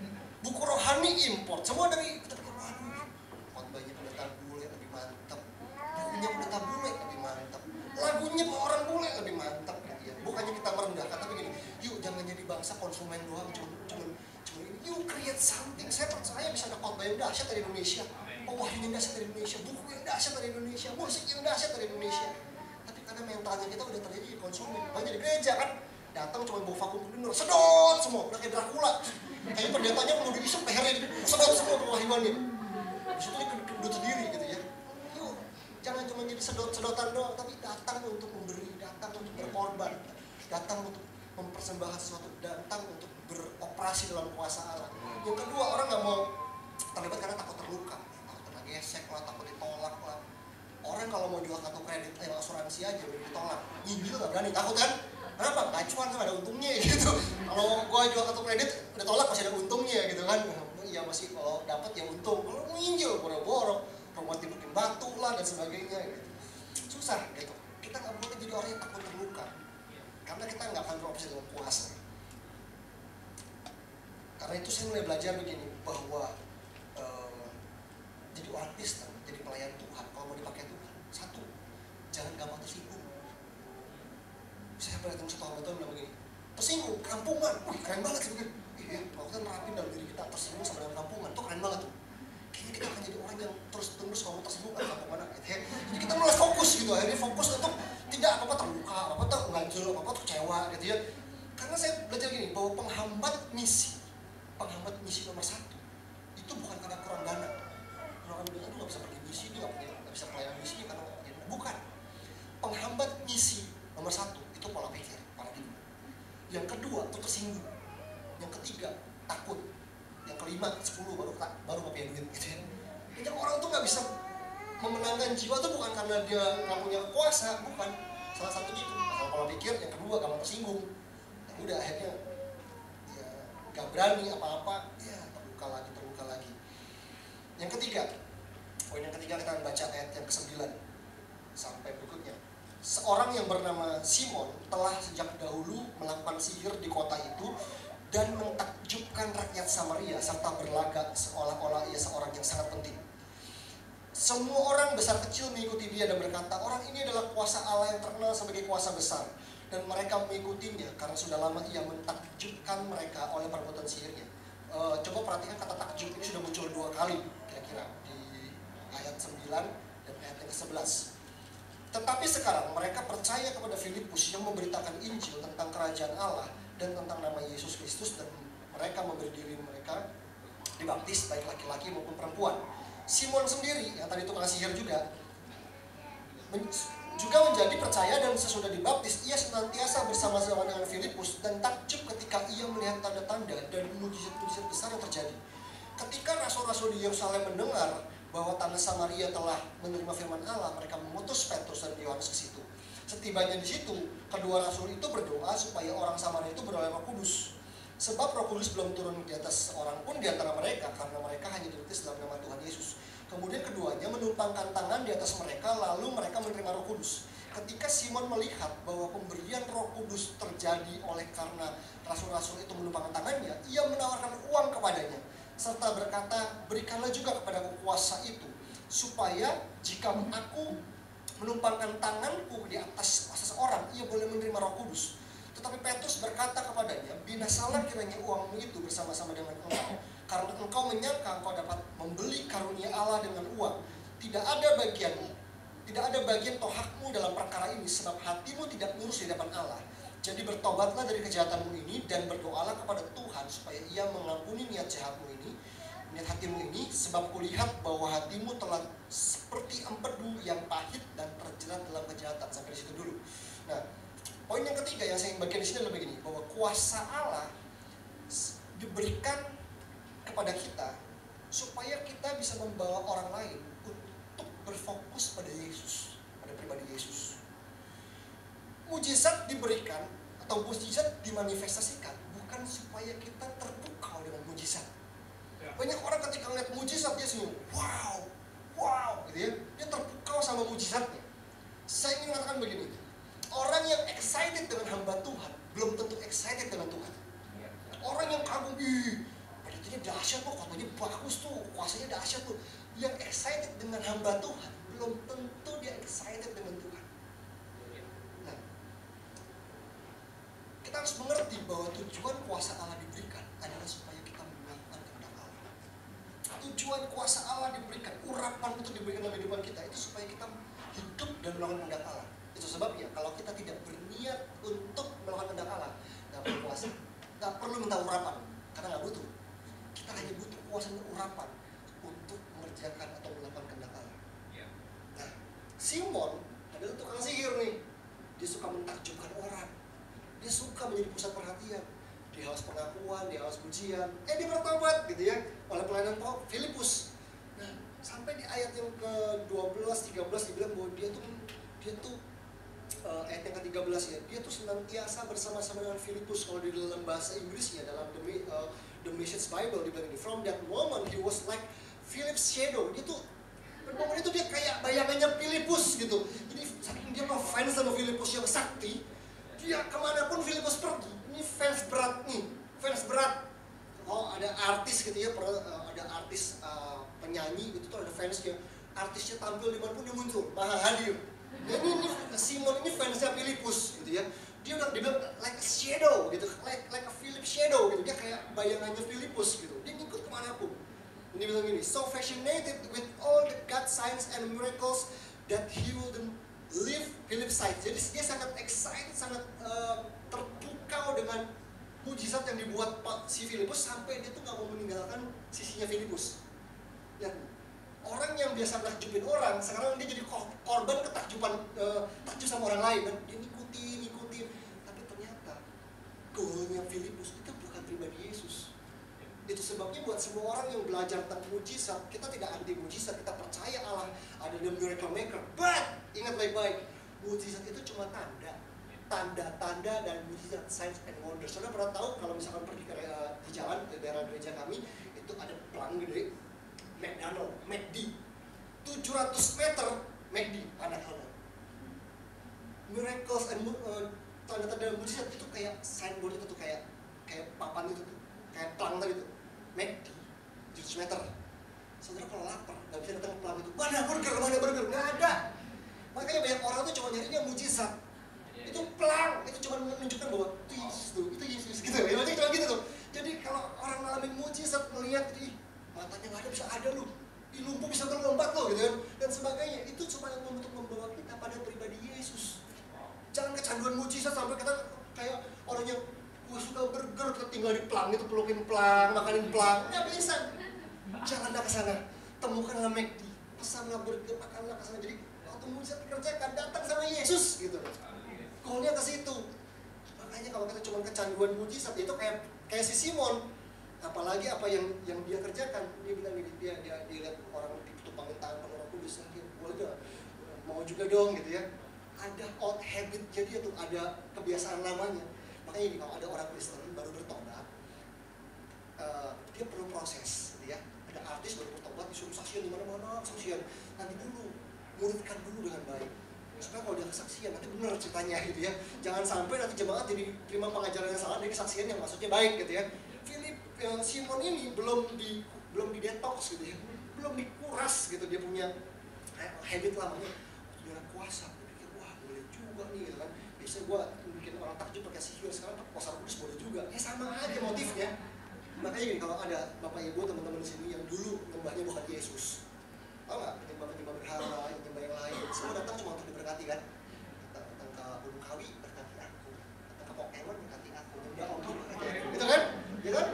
buku rohani import, semua dari kita pikir waduh, khotbahnya pendeta bule lebih mantap, bukunya pendeta bule lebih mantap, lagunya orang bule lebih mantap, gitu ya. Bukannya kita merendahkan, tapi gini, yuk jangan jadi bangsa konsumen doang, cuma ini, yuk create something. Saya percaya bisa ada khotbah yang dahsyat dari Indonesia, pewahyuan yang dahsyat dari Indonesia, buku yang dahsyat dari Indonesia, musik yang dahsyat dari Indonesia. Tapi Karena mentalnya kita udah terjadi konsumen. Banyak di gereja kan, datang cuma bawa vakum cleaner, sedot semua, udah kayak Dracula. Kayaknya pendetanya mau diisep lehernya, sedot semua ke hewannya. Di situ dia kedut sendiri gitu ya. Yuk, jangan cuma jadi sedot-sedotan doang, tapi datang untuk memberi, datang untuk berkorban, datang untuk mempersembahkan sesuatu, datang untuk beroperasi dalam kuasa Allah. Yang kedua, orang nggak mau terlibat karena takut terluka, takut kena gesek lah, takut ditolak lah. Orang kalau mau jual kartu kredit, asuransi aja udah ditolak, nyinjil nggak berani, takut kan? Kenapa? Nggak cuan kan ada untungnya gitu. Kalau gua jual kartu kredit udah tolak masih ada untungnya gitu kan? Iya masih kalau dapat ya untung. Kalau mau nyinjil boro-boro, rumah dibikin batu lah dan sebagainya gitu. Susah gitu. Kita nggak boleh jadi orang yang takut terluka, karena kita nggak akan beroperasi dengan kuasa. Karena itu saya mulai belajar begini, bahwa jadi orang Kristen, jadi pelayan Tuhan, kalau mau dipakai Tuhan, satu, jangan gampang tersinggung. Saya pernah ketemu satu hamba Tuhan bilang begini, tersinggung, kampungan, wih keren banget sih begini. Iya, kalau kita nerapin dalam diri kita tersinggung sama dengan kampungan, itu keren banget tuh. Kayaknya kita akan jadi orang yang terus kalau tersinggung kan kampungan gitu ya. Jadi kita mulai fokus gitu, akhirnya fokus untuk tidak apa-apa terluka, apa-apa tuh nganjur, apa-apa tuh kecewa gitu ya. Karena saya belajar gini, bahwa penghambat misi nomor satu, itu bukan karena kurang dana. Orang bilang, aduh gak bisa pergi misi, dia gak bisa pelayanan misi karena bukan. Penghambat misi nomor satu, itu pola pikir, paradigma. Yang kedua, itu tersinggung. Yang ketiga, takut. Yang kelima, 10 baru mau punya duit gitu ya. Jadi orang tuh gak bisa memenangkan jiwa tuh bukan karena dia gak punya kuasa, bukan. Salah satu gitu, masalah pola pikir. Yang kedua, gampang tersinggung. Dan udah akhirnya ya gak berani apa-apa, ya terluka lagi. Yang ketiga, poin yang ketiga kita akan baca ayat yang ke-9 sampai berikutnya. Seorang yang bernama Simon telah sejak dahulu melakukan sihir di kota itu dan mentakjubkan rakyat Samaria serta berlagak seolah-olah ia seorang yang sangat penting. Semua orang besar kecil mengikuti dia dan berkata, orang ini adalah kuasa Allah yang terkenal sebagai kuasa besar. Dan mereka mengikutinya karena sudah lama ia mentakjubkan mereka oleh perbuatan sihirnya. Coba perhatikan kata takjub ini sudah muncul 2 kali kira-kira di ayat 9 dan ayat yang ke-11. Tetapi sekarang mereka percaya kepada Filipus yang memberitakan Injil tentang kerajaan Allah dan tentang nama Yesus Kristus, dan mereka memberi diri mereka dibaptis baik laki-laki maupun perempuan. Simon sendiri yang tadi tukang sihir juga menjadi percaya, dan sesudah dibaptis ia senantiasa bersama-sama dengan Filipus dan takjub ketika ia melihat tanda-tanda dan mujizat-mujizat besar yang terjadi. Ketika rasul-rasul di Yerusalem mendengar bahwa tanah Samaria telah menerima firman Allah, mereka mengutus Petrus dan Yohanes ke situ. Setibanya di situ, kedua rasul itu berdoa supaya orang Samaria itu beroleh Roh Kudus. Sebab Roh Kudus belum turun di atas seorang pun di antara mereka, karena mereka hanya dibaptis dalam nama Tuhan Yesus. Kemudian keduanya menumpangkan tangan di atas mereka, lalu mereka menerima Roh Kudus. Ketika Simon melihat bahwa pemberian Roh Kudus terjadi oleh karena rasul-rasul itu menumpangkan tangannya, ia menawarkan uang kepadanya, serta berkata, berikanlah juga kepadaku kuasa itu, supaya jika aku menumpangkan tanganku di atas seseorang, ia boleh menerima Roh Kudus. Tetapi Petrus berkata kepadanya, binasalah kiranya uangmu itu bersama-sama dengan engkau, karena engkau menyangka engkau dapat membeli karunia Allah dengan uang. Tidak ada bagian tohakmu dalam perkara ini, sebab hatimu tidak lurus di hadapan Allah. Jadi bertobatlah dari kejahatanmu ini dan berdoalah kepada Tuhan supaya ia mengampuni niat jahatmu ini, niat hatimu ini, sebab kulihat bahwa hatimu telah seperti empedu yang pahit dan terjerat dalam kejahatan. Sampai di situ dulu. Nah, poin yang ketiga yang saya ingin bagikan di sini adalah begini, bahwa kuasa Allah diberikan kepada kita supaya kita bisa membawa orang lain untuk berfokus pada Yesus, pada pribadi Yesus. Mujizat diberikan atau mujizat dimanifestasikan bukan supaya kita terpukau dengan mujizat. Banyak orang ketika melihat mujizat dia senyum, wow, gitu ya. Dia terpukau sama mujizatnya. Saya ingin mengatakan begini, orang yang excited dengan hamba Tuhan belum tentu excited dengan Tuhan. Orang yang kagum, penelitiannya dahsyat tuh, khotbahnya bagus tuh, kuasanya dahsyat tuh. Yang excited dengan hamba Tuhan belum tentu dia excited dengan Tuhan. Nah, kita harus mengerti bahwa tujuan kuasa Allah diberikan adalah supaya kita melakukan kehendak Allah. Tujuan kuasa Allah diberikan, urapan itu diberikan dalam kehidupan kita itu supaya kita hidup dan melakukan kehendak Allah. Itu sebab sebabnya kalau kita tidak berniat untuk melakukan kehendak Allah, nggak perlu puasa, nggak perlu minta urapan, karena nggak butuh. Kita hanya butuh kuasa dan urapan untuk mengerjakan atau melakukan kehendak Allah. Nah, Simon adalah tukang sihir nih. Dia suka mentakjubkan orang. Dia suka menjadi pusat perhatian. Dia haus pengakuan, dia haus pujian. Dia bertobat gitu ya oleh pelayanan Filipus. Nah, sampai di ayat yang ke-12, 13 dibilang bahwa dia tuh ayat yang ke-13 ya, dia tuh senantiasa bersama-sama dengan Filipus. Kalau di dalam bahasa Inggrisnya, dalam The Message Bible dibilang ini, from that moment he was like Philip's shadow. Dia tuh momen itu dia kayak bayangannya Filipus gitu. Jadi saking dia mah fans sama Filipus yang sakti, dia kemanapun Filipus pergi, ini fans berat nih, fans berat. Oh, ada artis gitu ya, ada artis penyanyi gitu tuh, ada fansnya, artisnya tampil dimanapun dia muncul, maha hadir. Nah, ini Simon ini fansnya Filipus gitu ya. Dia udah dibilang like a shadow gitu, like a Philip shadow gitu. Dia kayak bayangannya Filipus gitu. Dia ngikut kemanapun. Ini bilang gini, so fascinated with all the God signs and miracles that he wouldn't leave Philip's side. Jadi dia sangat excited, sangat terpukau dengan mujizat yang dibuat si Filipus sampai dia tuh nggak mau meninggalkan sisinya Filipus. Dan orang yang biasa takjubin orang, sekarang dia jadi korban ketakjuban, takjub sama orang lain, dan dia ngikutin. Tapi ternyata goalnya Filipus itu bukan pribadi Yesus. Itu sebabnya buat semua orang yang belajar tentang mujizat, kita tidak anti mujizat, kita percaya Allah ada the miracle maker. But ingat baik-baik, mujizat itu cuma tanda-tanda dan mujizat, signs and wonders. Saudara pernah tahu kalau misalkan pergi ke di jalan ke daerah gereja kami, itu ada pelang gede McDonald, McD, 700 meter McD, anak sana. Miracles and tanda-tanda mujizat itu kayak signboard itu tuh, kayak papan itu tuh, kayak pelang tadi tuh, McD, 700 meter. Saudara kalau lapar, nggak bisa datang ke pelang itu, mana burger, nggak ada. Makanya banyak orang tuh cuma nyarinya mujizat. Itu pelang, itu cuma menunjukkan bahwa itu Yesus gitu. Ya macam cuma gitu tuh. Jadi kalau orang ngalamin mujizat, melihat itu, matanya nggak ada, bisa ada lu, lumpuh bisa berlompat loh gitu kan, dan sebagainya. Itu cuma untuk membawa kita pada pribadi Yesus. Jangan kecanduan mujizat sampai kita kayak orang yang gue suka burger, kita tinggal di pelang itu, pelukin pelang, makanin pelang, nggak bisa. Janganlah ke sana, temukanlah McD, pesanlah burger, makanlah ke sana. Jadi waktu mujizat dikerjakan, datang sama Yesus gitu. Goalnya ke situ. Makanya kalau kita cuma kecanduan mujizat, itu kayak si Simon. Apalagi apa yang dia kerjakan, dia bilang gini, dia lihat orang ditumpangin tangan orang kudus, dia boleh mau juga dong gitu ya. Ada old habit, jadi itu ada kebiasaan lamanya. Makanya ini, kalau ada orang Kristen baru bertobat, dia perlu proses gitu ya. Ada artis baru bertobat, disuruh saksian di mana-mana, saksian. Nanti dulu, muridkan dulu dengan baik. Supaya kalau dia kesaksian, nanti benar ceritanya gitu ya. Jangan sampai nanti jemaat jadi terima pengajaran yang salah dari kesaksian yang maksudnya baik gitu ya. Simon ini belum di detox gitu ya, belum dikuras gitu, dia punya habit lamanya. Dia kuasa, gue pikir wah boleh juga nih gitu kan. Biasanya gue bikin orang takjub pakai sihir, sekarang pakai kuasa kudus boleh juga. Ya sama aja motifnya. Makanya gini, kalau ada bapak ibu teman-teman di sini yang dulu nyembahnya bukan Yesus, tau nggak? Penyembah berhala, yang nyembah yang lain, semua datang cuma untuk diberkati kan. Datang ke Gunung Kawi berkati aku, datang ke Pokemon berkati aku, nyembah Allah berkati aku, gitu kan? Ya kan?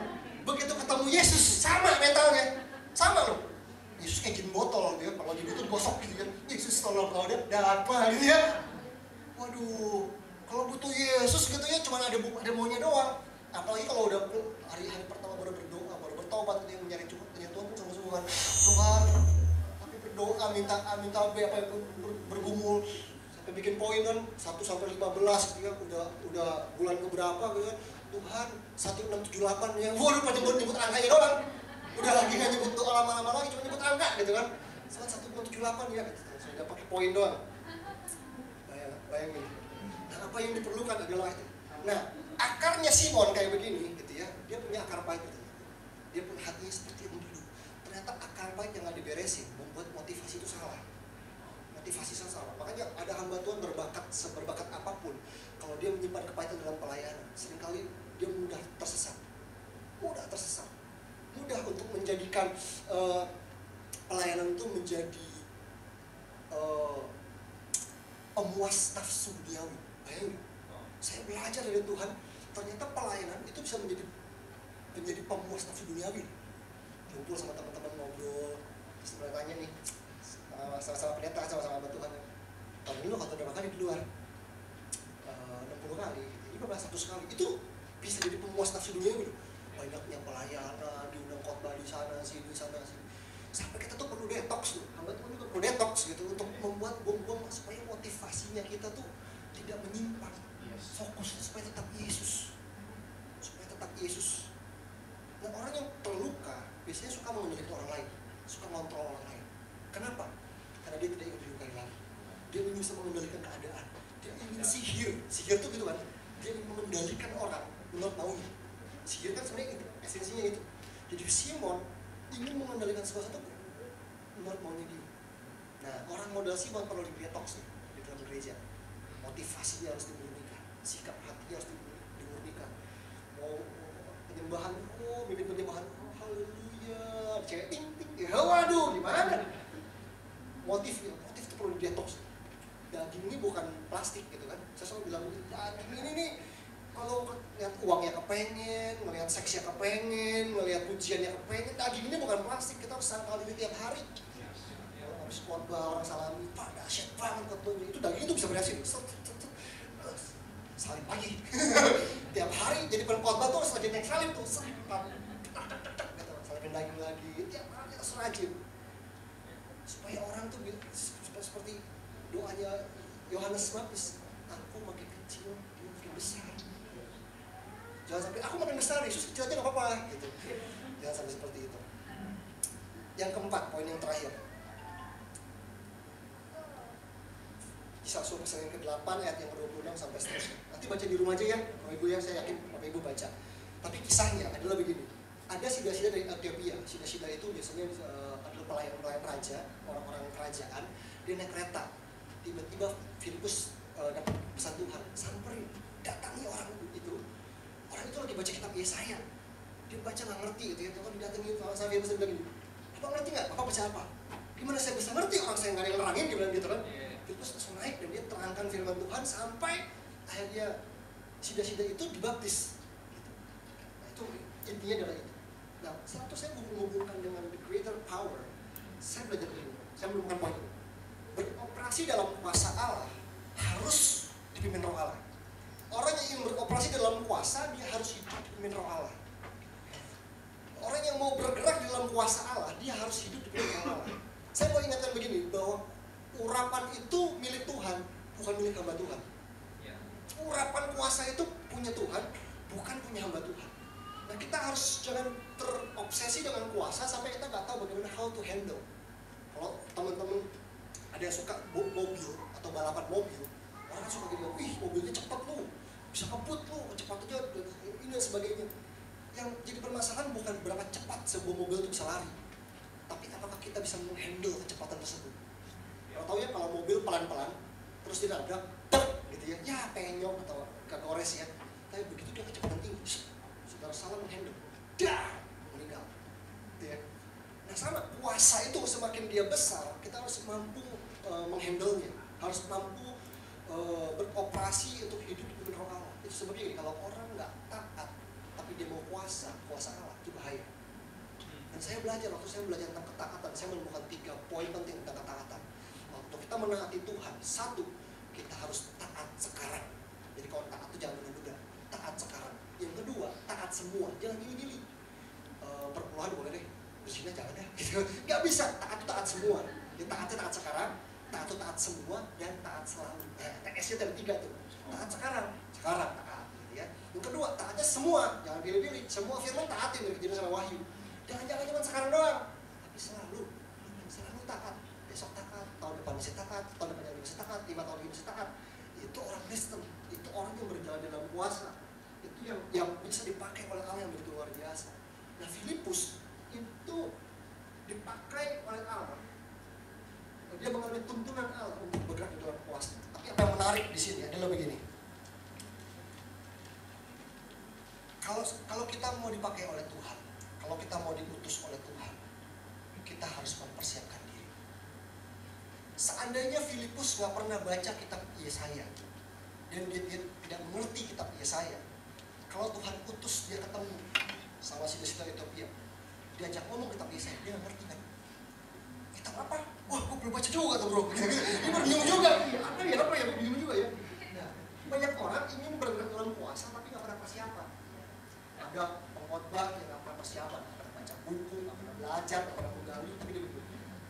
Begitu ketemu Yesus, sama mentalnya, sama loh. Yesus kayak gini botol dia, kalau di botol gosok gitu kan. Yesus tolong kalau dia apa gitu ya. Waduh, kalau butuh Yesus gitu ya cuma ada maunya doang. Apalagi kalau udah hari-hari pertama baru berdoa, baru bertobat, dia mencari Tuhan pun sungguh-sungguhan. Tuhan, tapi berdoa minta B apa yang bergumul sampai bikin poin kan 1 sampai 15 gitu kan, udah bulan keberapa gitu kan. Tuhan 1678 ya, waduh pada nyebut angkanya doang. Udah lagi nggak nyebut lama-lama lagi, cuma nyebut angka gitu kan. 1678 ya, gitu. Sudah pakai poin doang. Bayangin. Nah, apa yang diperlukan adalah itu. Nah, akarnya Simon kayak begini gitu ya. Dia punya akar pahit gitu. Dia punya hatinya seperti yang dulu. Ternyata akar pahit yang nggak diberesin membuat motivasi itu salah. Motivasi salah. Makanya ada hamba Tuhan seberbakat apapun, kalau dia menyimpan kepahitan dalam pelayanan, seringkali dia mudah tersesat. Mudah untuk menjadikan pelayanan itu menjadi pemuas nafsu duniawi. Bayangin, saya belajar dari Tuhan, ternyata pelayanan itu bisa menjadi pemuas nafsu duniawi. Kumpul sama teman-teman ngobrol, terus mereka tanya nih, sama-sama pendeta, sama-sama hamba Tuhan. Tahun ini lo khotbah berapa kali di luar? 60 kali, 1500 kali. Itu bisa jadi pemuas nafsu duniawi. Banyaknya pelayanan, diundang khotbah di sana, sini, sana, sini. Sampai kita tuh perlu detox loh. Hamba Tuhan juga perlu detox gitu untuk membuat buang-buang supaya motivasinya kita tuh tidak menyimpang. Fokusnya supaya tetap Yesus. Supaya tetap Yesus. Nah, orang yang terluka biasanya suka mengendalikan orang lain, suka ngontrol orang lain. Kenapa? Karena dia tidak ingin dilukai lagi. Dia ingin bisa mengendalikan keadaan. Dia ingin sihir. Sihir tuh gitu kan. Dia ingin mengendalikan orang menurut maunya. Sihir kan sebenarnya itu, esensinya itu. Jadi Simon ingin mengendalikan sesuatu menurut maunya dia. Nah, orang modal Simon perlu di-detox nih di dalam gereja. Motivasinya harus dimurnikan, sikap hatinya harus dimurnikan. Mau penyembahan, mimpin penyembahan, haleluya, cewek ting ting, ya waduh, gimana? Motif itu perlu di-detox. Daging ini bukan plastik gitu kan. Saya selalu bilang, daging ini nih kalau lihat uangnya kepengen, ngelihat seksnya kepengen, ngelihat pujiannya kepengen, daging ini bukan plastik. Kita harus sangkal ini tiap hari. Habis khotbah orang salami, Pak dahsyat banget khotbahnya. Itu daging itu bisa berhasil. Salib pagi. Tiap hari jadi berkhotbah tuh harus lagi naik salib tuh. Salibin daging lagi. Tiap hari harus rajin. Supaya orang tuh seperti doanya Yohanes Baptis, aku makin kecil, dia makin besar. Jangan sampai aku makin besar, Yesus kecil aja gak apa-apa gitu. Jangan sampai seperti itu. Yang keempat, poin yang terakhir. Kisah Rasul pasal yang ke-8 ayat yang ke-26 sampai seterusnya. Nanti baca di rumah aja ya, Bapak Ibu ya, saya yakin Bapak Ibu baca. Tapi kisahnya adalah begini. Ada sida-sida dari Ethiopia. Sida-sida itu biasanya adalah pelayan-pelayan raja, orang-orang kerajaan. Dia naik kereta. Tiba-tiba Filipus dapat pesan Tuhan, samperin, datangi orang itu. Orang itu lagi baca kitab Yesaya. Dia baca nggak ngerti gitu ya. Kalau didatengin sama Filipus dia bilang gini, Bapak ngerti nggak? Bapak baca apa? Gimana saya bisa ngerti, orang saya nggak ada yang nerangin, dia bilang gitu kan. Filipus langsung naik dan dia terangkan firman Tuhan sampai akhirnya sida-sida itu dibaptis gitu. Nah, itu intinya adalah itu. Nah, setelah itu saya menghubungkan dengan the greater power. Saya belajar ini, saya menemukan poin ini. Beroperasi dalam kuasa Allah harus dipimpin roh Allah. Orang yang ingin beroperasi dalam kuasa, dia harus hidup dipimpin roh Allah. Orang yang mau bergerak di dalam kuasa Allah, dia harus hidup dipimpin roh Allah. Saya mau ingatkan begini, bahwa urapan itu milik Tuhan, bukan milik hamba Tuhan. Urapan kuasa itu punya Tuhan, bukan punya hamba Tuhan. Nah, kita harus jangan terobsesi dengan kuasa sampai kita nggak tahu bagaimana how to handle. Kalau teman-teman ada yang suka mobil atau balapan mobil, orang suka gitu, wih mobilnya cepat lu, bisa kebut lu, cepat aja, ini dan sebagainya. Yang jadi permasalahan bukan berapa cepat sebuah mobil itu bisa lari, tapi apakah kita bisa menghandle kecepatan tersebut. Kalau tahu ya, kalau mobil pelan-pelan terus dia nabrak, gitu ya, ya penyok atau kegores ya. Tapi begitu dia kecepatan tinggi, saudara salah menghandle, dah meninggal, gitu ya. Nah sama, kuasa itu semakin dia besar, kita harus mampu menghandle-nya, harus mampu beroperasi untuk hidup di roh Allah. Itu sebabnya kalau orang nggak taat, tapi dia mau kuasa Allah, itu bahaya. Dan saya belajar, waktu saya belajar tentang ketaatan, saya menemukan 3 poin penting tentang ketaatan. Untuk kita menaati Tuhan, 1, kita harus taat sekarang. Jadi kalau taat itu jangan menunda, taat sekarang. Yang kedua, taat semua, jangan pilih-pilih. Perpuluhan boleh deh, bersihnya jangan ya. Gitu. Gak bisa, taat itu taat semua. Ya, taatnya taat sekarang, taat itu taat semua, dan taat selalu. TS-nya dari 3 tuh. Taat sekarang taat. Gitu ya. Yang kedua, taatnya semua, jangan pilih-pilih. Semua firman taatin dari Kejadian sampai Wahyu. Jangan cuma sekarang doang, tapi selalu taat. Besok taat, tahun depan bisa taat, tahun depan lagi bisa taat, 5 tahun lagi bisa taat. Itu orang Kristen, itu orang yang berjalan dalam kuasa. Itu yang bisa dipakai oleh Allah yang begitu luar biasa. Nah, Filipus itu dipakai oleh Allah. Dia mengalami tuntunan Allah untuk bergerak di dalam kuasa. Tapi apa yang menarik di sini adalah begini. Kalau kita mau dipakai oleh Tuhan, kalau kita mau diutus oleh Tuhan, kita harus mempersiapkan diri. Seandainya Filipus nggak pernah baca kitab Yesaya, dan dia tidak mengerti kitab Yesaya, kalau Tuhan utus dia ketemu sama si Desita Ethiopia, diajak ngomong kitab Yesaya, dia nggak ngerti kan? Kitab apa? Wah, gue belum baca juga tuh bro. Ini baru bingung juga. Apa ya, bingung juga ya. Nah, banyak orang ingin bergerak dalam puasa tapi nggak pernah persiapan. Ada pengkhotbah yang nggak pernah persiapan, nggak pernah baca buku, nggak pernah belajar, nggak pernah menggali, tapi dia begitu.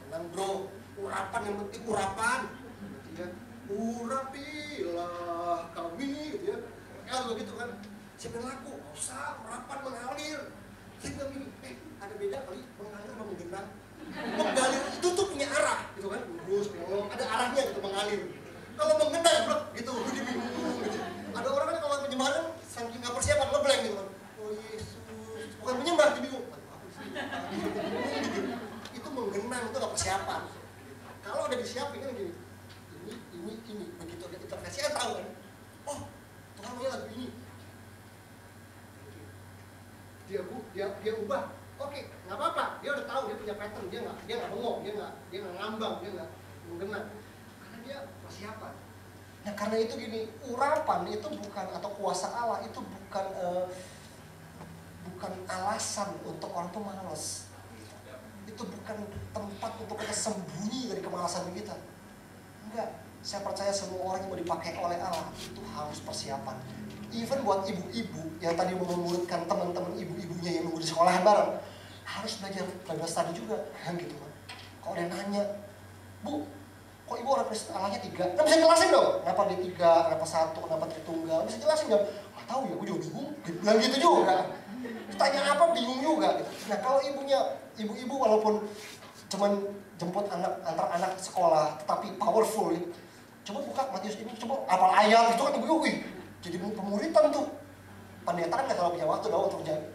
Tenang bro, urapan yang penting urapan. Gitu ya. Urapilah kami, gitu ya. Kalau begitu kan, siapa yang laku? Nggak usah, urapan mengalir. Saya bilang gini, ada beda kali mengalir sama menggenang. Mengalir itu tuh punya arah, gitu kan, lurus, belok, ada arahnya gitu mengalir. Kalau mengenang, bro, gitu, dia bingung gitu. Ada orang kan kalau penyembahan saking nggak persiapan, ngeblank gitu kan. Oh Yesus, bukan penyembah, dia bingung. Gitu. Itu menggenang, itu nggak persiapan. Kalau udah disiapin kan gini, ini, begitu ada intervensi kan tahu kan. Oh, Tuhan mau lagu ini. Dia ubah. Oke, nggak apa-apa. Dia udah tahu, dia punya pattern, dia nggak bengong, dia nggak ngambang, dia nggak menggenang, karena dia persiapan. Nah karena itu gini, urapan itu bukan, atau kuasa Allah itu bukan alasan untuk orang tuh malas. Itu bukan tempat untuk kita sembunyi dari kemalasan kita. Enggak. Saya percaya semua orang yang mau dipakai oleh Allah itu harus persiapan. Even buat ibu-ibu yang tadi mau memuridkan teman-teman ibu-ibunya yang nunggu di sekolahan bareng, harus belajar study juga, gitu kan. Kalau ada yang nanya, Bu, kok ibu orang Kristen Allahnya 3? Nah, bisa jelasin dong, kenapa dia 3, kenapa 1, kenapa Tritunggal, bisa jelasin dong. Nggak tahu ya, gue juga bingung, bilang gitu juga. Tanya apa, bingung juga. Gitu. Nah kalau ibu-ibu walaupun cuman jemput antar anak sekolah, tetapi powerful, gitu. Coba buka Matius ini, coba apal ayat, itu kan ibu-ibu, jadi pemuritan tuh. Pendeta kan nggak terlalu punya waktu dong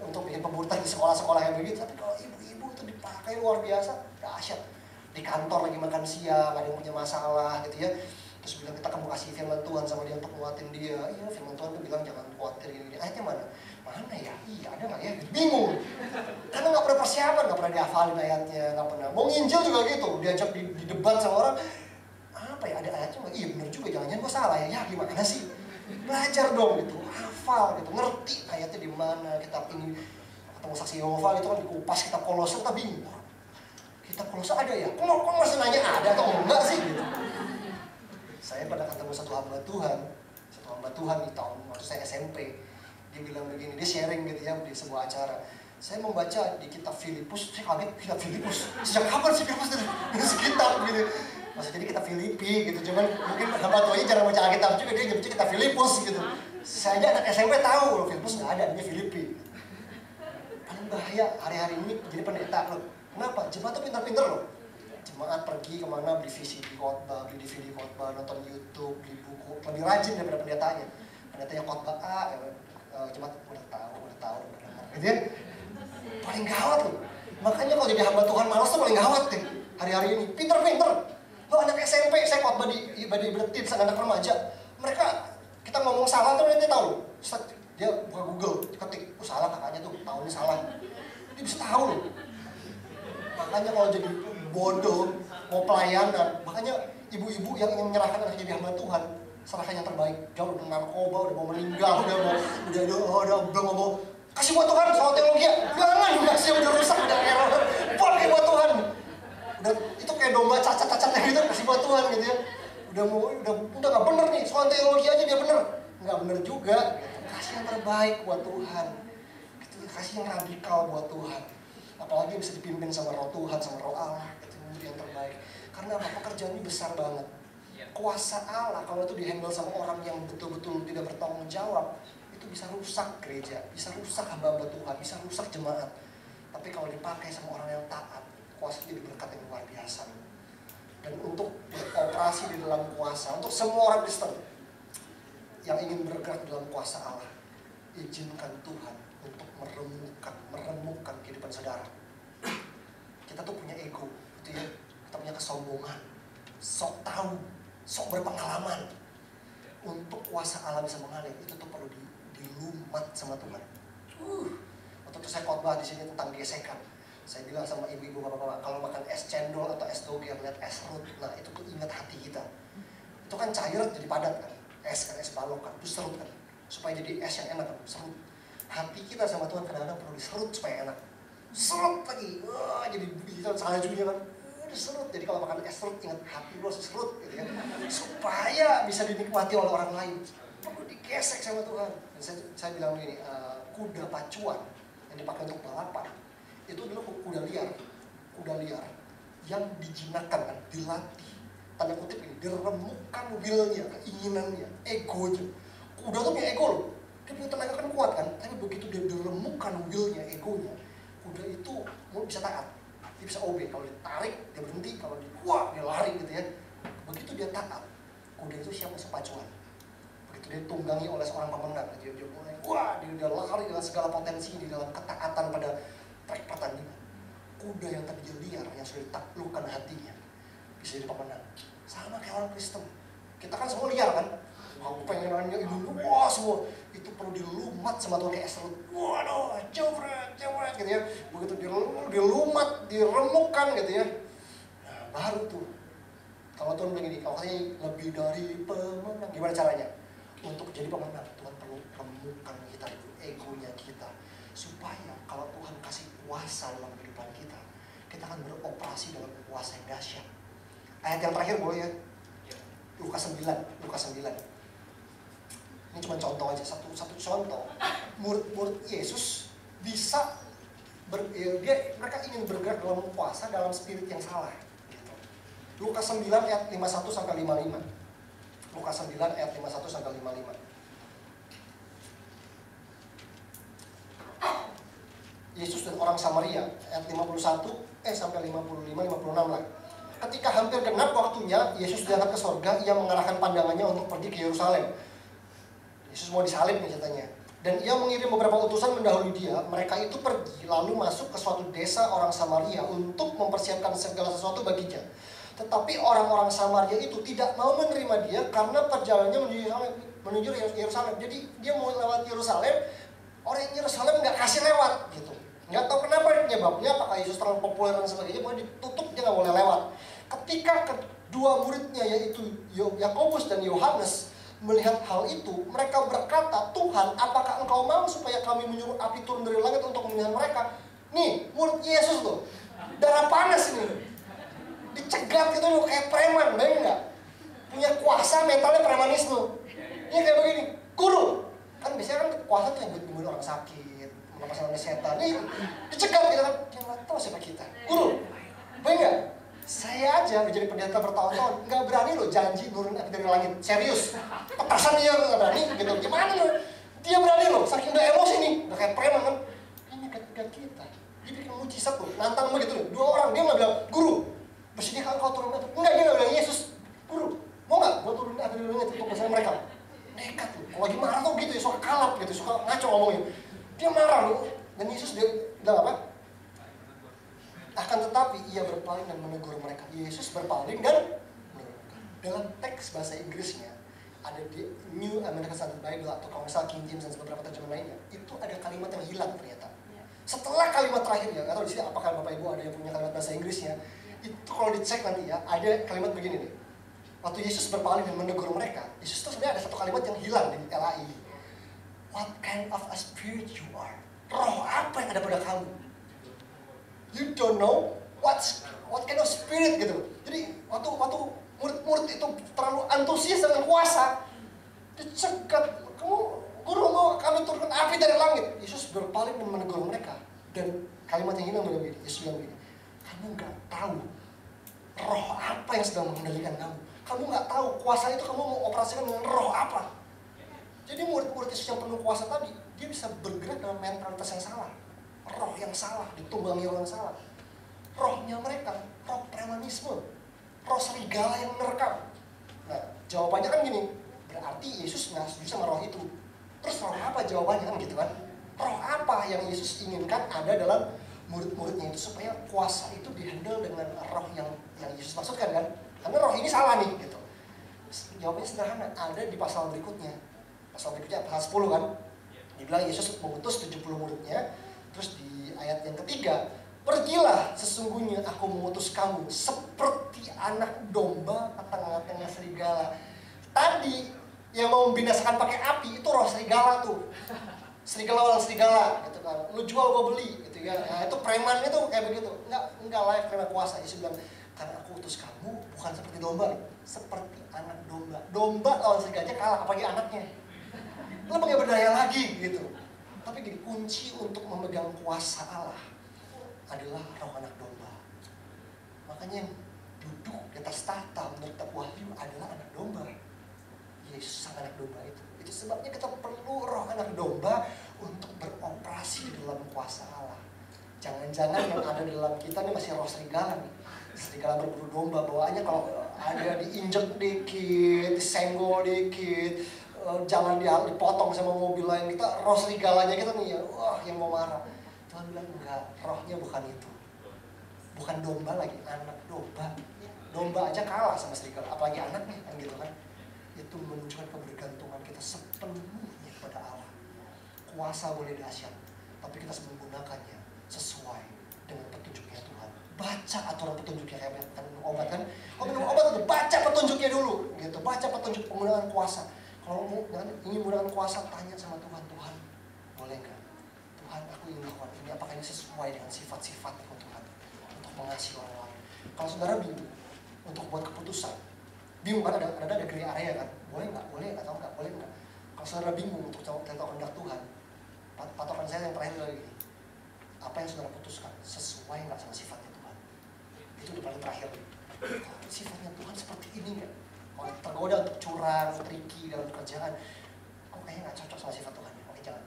untuk bikin pemuritan di sekolah-sekolah yang begitu. Tapi kalau ibu-ibu itu dipakai luar biasa, dahsyat. Di kantor lagi makan siang, ada yang punya masalah gitu ya. Terus bilang kita kamu kasih firman Tuhan sama dia untuk nguatin dia. Iya, firman Tuhan tuh bilang jangan khawatir gini-gini. Ayatnya mana? Mana ya? Iya, ada nggak ya? Bingung. Karena nggak pernah persiapan, nggak pernah dihafalin ayatnya, nggak pernah. Mau nginjil juga gitu, diajak di debat sama orang. Apa ya, ada ayatnya nggak? Iya bener juga, jangan-jangan gue salah ya. Ya gimana sih? Belajar dong gitu, hafal gitu, ngerti ayatnya di mana. Kitab ini ketemu saksi Yehova gitu kan dikupas, kitab Kolose kita bingung. Kitab Kolose ada ya? Kok masih nanya ada atau enggak sih gitu. Saya pernah ketemu satu hamba Tuhan di tahun waktu saya SMP. Dia bilang begini, dia sharing gitu ya di sebuah acara. Saya membaca di kitab Filipus, saya kaget kitab Filipus. Sejak kapan sih Filipus dari sekitar gitu? Maksudnya jadi kitab Filipi gitu, cuman mungkin hamba Tuhannya jarang baca Alkitab juga, dia baca kitab Filipus gitu. Saya aja anak SMP tahu loh, Filipus nggak ada, ini Filipi. Paling bahaya hari-hari ini jadi pendeta loh. Kenapa? Jemaat tuh pintar-pintar loh. Jemaat pergi kemana, beli VCD khotbah, beli DVD khotbah, nonton YouTube, beli buku, lebih rajin daripada pendetanya. Pendetanya khotbah jemaat udah tahu, gitu ya. Paling gawat loh. Makanya kalau jadi hamba Tuhan malas tuh paling gawat deh. Hari-hari ini, pinter-pinter. Lo anak SMP, saya khotbah di Bertin, anak remaja. Mereka, kita ngomong salah tuh nanti tahu. Dia buka Google, ketik, salah kakaknya tuh, tahu ini salah. Dia bisa tahu loh. Makanya kalau jadi bodoh, mau pelayanan, makanya ibu-ibu yang ingin menyerahkan anaknya jadi hamba Tuhan, serahkan yang terbaik. Dia udah narkoba, udah mau meninggal, udah mau kasih buat Tuhan soal teologi. Jangan kasih, udah rusak, udah error. Pakai buat Tuhan. Itu kayak domba cacat-cacatnya gitu, kasih buat Tuhan gitu ya. Udah nggak bener nih, soal teologi aja dia bener. Nggak bener juga. Gitu. Kasih yang terbaik buat Tuhan. Gitu, kasih yang radikal buat Tuhan. Apalagi bisa dipimpin sama roh Tuhan, sama roh Allah. Itu yang terbaik. Karena apa? Pekerjaan ini besar banget. Kuasa Allah kalau itu dihandle sama orang yang betul-betul tidak bertanggung jawab, itu bisa rusak gereja, bisa rusak hamba-hamba Tuhan, bisa rusak jemaat. Tapi kalau dipakai sama orang yang taat, kuasa jadi berkat yang luar biasa. Dan untuk beroperasi di dalam kuasa, untuk semua orang Kristen yang ingin bergerak dalam kuasa Allah, izinkan Tuhan untuk meremukkan kehidupan saudara. Kita tuh punya ego, gitu ya. Kita punya kesombongan, sok tahu, sok berpengalaman. Untuk kuasa Allah bisa mengalir, itu tuh perlu dilumat sama Tuhan. Waktu itu saya khotbah di sini tentang gesekan. Saya bilang sama ibu-ibu, bapak-bapak, kalau makan es cendol atau es doger, lihat es serut, nah itu tuh ingat hati kita. Itu kan cair jadi padat kan, es balok kan, terus serut kan, supaya jadi es yang enak kan, serut. Hati kita sama Tuhan kadang-kadang perlu diserut supaya enak. Serut lagi, wah jadi kita saljunya kan, diserut. Jadi kalau makan es serut, ingat hati lu harus serut, gitu kan, supaya bisa dinikmati oleh orang lain. Perlu digesek sama Tuhan. Dan saya bilang begini, kuda pacuan yang dipakai untuk balapan itu dulu kuda liar yang dijinakkan kan, dilatih, tanda kutip ini, diremukkan willnya, keinginannya, egonya. Kuda tuh punya ego loh, dia punya tenaga kan kuat kan, tapi begitu dia diremukkan willnya, egonya, kuda itu mau bisa taat, dia bisa obey. Kalau ditarik dia berhenti, kalau dia lari gitu ya. Begitu dia taat, kuda itu siapa? Sepacuan. Begitu dia tunggangi oleh seorang pemenang, dia mulai dia udah lari dengan segala potensi di dalam ketaatan pada pertandingan. Kuda yang tadi liar, yang sudah ditaklukkan hatinya, bisa jadi pemenang. Sama kayak orang Kristen, kita kan semua liar kan, aku pengen nanya ibu, wah semua itu perlu dilumat sama Tuhan kayak es serut. Waduh, jawret gitu ya. Begitu dilumat, diremukkan gitu ya. Nah, baru tuh kalau Tuhan bilang ini, kalau katanya lebih dari pemenang, gimana caranya? Untuk jadi pemenang, Tuhan perlu remukkan kita, egonya kita, supaya kalau Tuhan kasih kuasa dalam kehidupan kita, kita akan beroperasi dalam kuasa yang dahsyat. Ayat yang terakhir boleh ya? Lukas 9. Ini cuma contoh aja, satu contoh. Murid Yesus bisa mereka ingin bergerak dalam kuasa dalam spirit yang salah. Gitu. Lukas 9 ayat 51 sampai 55. Lukas 9 ayat 51 sampai 55. Yesus dan orang Samaria ayat 51 sampai 55 56 lah. Ketika hampir genap waktunya, Yesus diangkat ke sorga. Ia mengarahkan pandangannya untuk pergi ke Yerusalem. Yesus mau disalib nih ceritanya. Dan ia mengirim beberapa utusan mendahului dia. Mereka itu pergi lalu masuk ke suatu desa orang Samaria untuk mempersiapkan segala sesuatu baginya. Tetapi orang-orang Samaria itu tidak mau menerima dia karena perjalanannya menuju Yerusalem. Jadi dia mau lewat Yerusalem, orang Yerusalem nggak kasih lewat gitu. Nggak tahu kenapa penyebabnya, apakah Yesus terlalu populer dan sebagainya, boleh ditutup, dia nggak boleh lewat. Ketika kedua muridnya yaitu Yakobus dan Yohanes melihat hal itu, mereka berkata, Tuhan, apakah engkau mau supaya kami menyuruh api turun dari langit untuk menyelamatkan mereka? Nih, murid Yesus tuh, darah panas ini, dicegat gitu loh, kayak preman, bayangin nggak? Punya kuasa, mentalnya premanisme. Ini kayak begini, guru, kan biasanya kan kuasa tuh yang buat orang sakit, melepaskan setan. Nih, dicegat gitu kan, dia nggak tahu siapa kita. Guru, bayangin nggak? Saya aja udah jadi pendeta bertahun-tahun, nggak berani loh janji turun dari langit, serius. Petasan dia nggak berani, gitu. Gimana loh? Dia berani loh, saking udah emosi nih, udah kayak preman kan. Ini kan kita, dia bikin mujizat loh, nantang begitu loh. Dua orang, dia nggak bilang, guru, bersedia kau turun api? Enggak, dia nggak bilang, Yesus, guru, mau nggak gua turun api dari langit untuk bersama mereka? Nekat loh, kalau lagi marah tuh gitu ya, suka kalap gitu, suka ngaco ngomongnya. Dia marah loh, dan Yesus dia bilang apa? Akan tetapi ia berpaling dan menegur mereka. Yesus berpaling dan menegur. Dalam teks bahasa Inggrisnya ada di New American Standard Bible atau kalau misalnya King James dan beberapa terjemahan lainnya, itu ada kalimat yang hilang ternyata. Setelah kalimat terakhirnya, nggak tahu di sini apakah Bapak Ibu ada yang punya kalimat bahasa Inggrisnya, itu kalau dicek nanti ya, ada kalimat begini nih. Waktu Yesus berpaling dan menegur mereka, Yesus tuh sebenarnya ada satu kalimat yang hilang di LAI. What kind of a spirit you are? Roh apa yang ada pada kamu? You don't know what kind of spirit gitu. Jadi waktu murid-murid itu terlalu antusias dengan kuasa, dicegat. Kamu guru mau kami turunkan api dari langit. Yesus berpaling dan menegur mereka. Dan kalimat yang hilang begini, Yesus bilang begini, kamu nggak tahu roh apa yang sedang mengendalikan kamu. Kamu nggak tahu kuasa itu kamu mau operasikan dengan roh apa. Jadi murid-murid Yesus yang penuh kuasa tadi, dia bisa bergerak dengan mentalitas yang salah. Roh yang salah, ditunggangi orang salah. Rohnya mereka, roh premanisme, roh serigala yang menerkam. Nah, jawabannya kan gini, berarti Yesus nggak setuju sama roh itu. Terus roh apa jawabannya kan gitu kan? Roh apa yang Yesus inginkan ada dalam murid-muridnya itu supaya kuasa itu dihandle dengan roh yang Yesus maksudkan kan? Karena roh ini salah nih gitu. Jawabannya sederhana, ada di pasal berikutnya. Pasal berikutnya pasal 10 kan? Dibilang Yesus mengutus 70 muridnya. Terus di ayat yang ketiga, Pergilah, sesungguhnya aku mengutus kamu seperti anak domba ke tengah-tengah serigala. Tadi yang mau membinasakan pakai api itu roh serigala tuh. Serigala lawan serigala gitu kan. Lu jual gua beli gitu kan. Nah, itu preman itu kayak begitu. Enggak layak terima kuasa. Yesus bilang, karena aku utus kamu bukan seperti domba, seperti anak domba. Domba lawan serigala kalah, apalagi anaknya. Lu pakai berdaya lagi gitu. Tapi gini, kunci untuk memegang kuasa Allah adalah roh anak domba. Makanya yang duduk di atas tahta menurut Wahyu adalah anak domba. Yesus sang anak domba itu. Itu sebabnya kita perlu roh anak domba untuk beroperasi di dalam kuasa Allah. Jangan-jangan yang ada di dalam kita ini masih roh serigala nih. Serigala berburu domba, bawaannya kalau ada diinjek dikit, disenggol dikit, jangan dipotong sama mobil lain, kita roh serigalanya kita nih ya, wah yang mau marah. Tuhan bilang enggak, rohnya bukan itu. Bukan domba lagi, anak domba. Domba aja kalah sama serigala, apalagi anaknya kan gitu kan. Itu menunjukkan kebergantungan kita sepenuhnya kepada Allah. Kuasa boleh dahsyat, tapi kita harus menggunakannya sesuai dengan petunjuknya Tuhan. Baca aturan petunjuknya, kayak minum obat kan. Kalau minum obat itu baca petunjuknya dulu gitu. Baca petunjuk penggunaan kuasa. Kalau ingin menggunakan kuasa, tanya sama Tuhan, Tuhan boleh nggak? Tuhan, aku ingin melakukan ini, apakah ini sesuai dengan sifat-sifatmu Tuhan untuk mengasihi orang lain? Kalau saudara bingung untuk buat keputusan, bingung kan, ada gray area kan, boleh nggak, atau nggak boleh nggak? Kalau saudara bingung untuk tahu kehendak Tuhan, patokan saya yang terakhir lagi, apa yang saudara putuskan sesuai nggak sama sifatnya Tuhan? Itu udah paling terakhir. Sifatnya Tuhan seperti ini nggak? Kalau tergoda untuk curang, tricky dalam pekerjaan, kok kayaknya nggak cocok sama sifat Tuhan? Oke, jangan.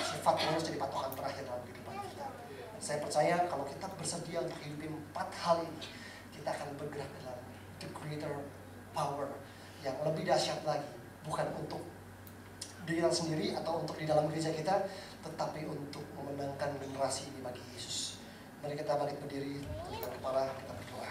Sifat Tuhan harus jadi patokan terakhir dalam kehidupan kita. Saya percaya kalau kita bersedia untuk hidup 4 hal ini, kita akan bergerak dalam the greater power yang lebih dahsyat lagi, bukan untuk diri kita sendiri atau untuk di dalam gereja kita, tetapi untuk memenangkan generasi ini bagi Yesus. Mari kita balik berdiri, tundukkan kepala, kita berdoa.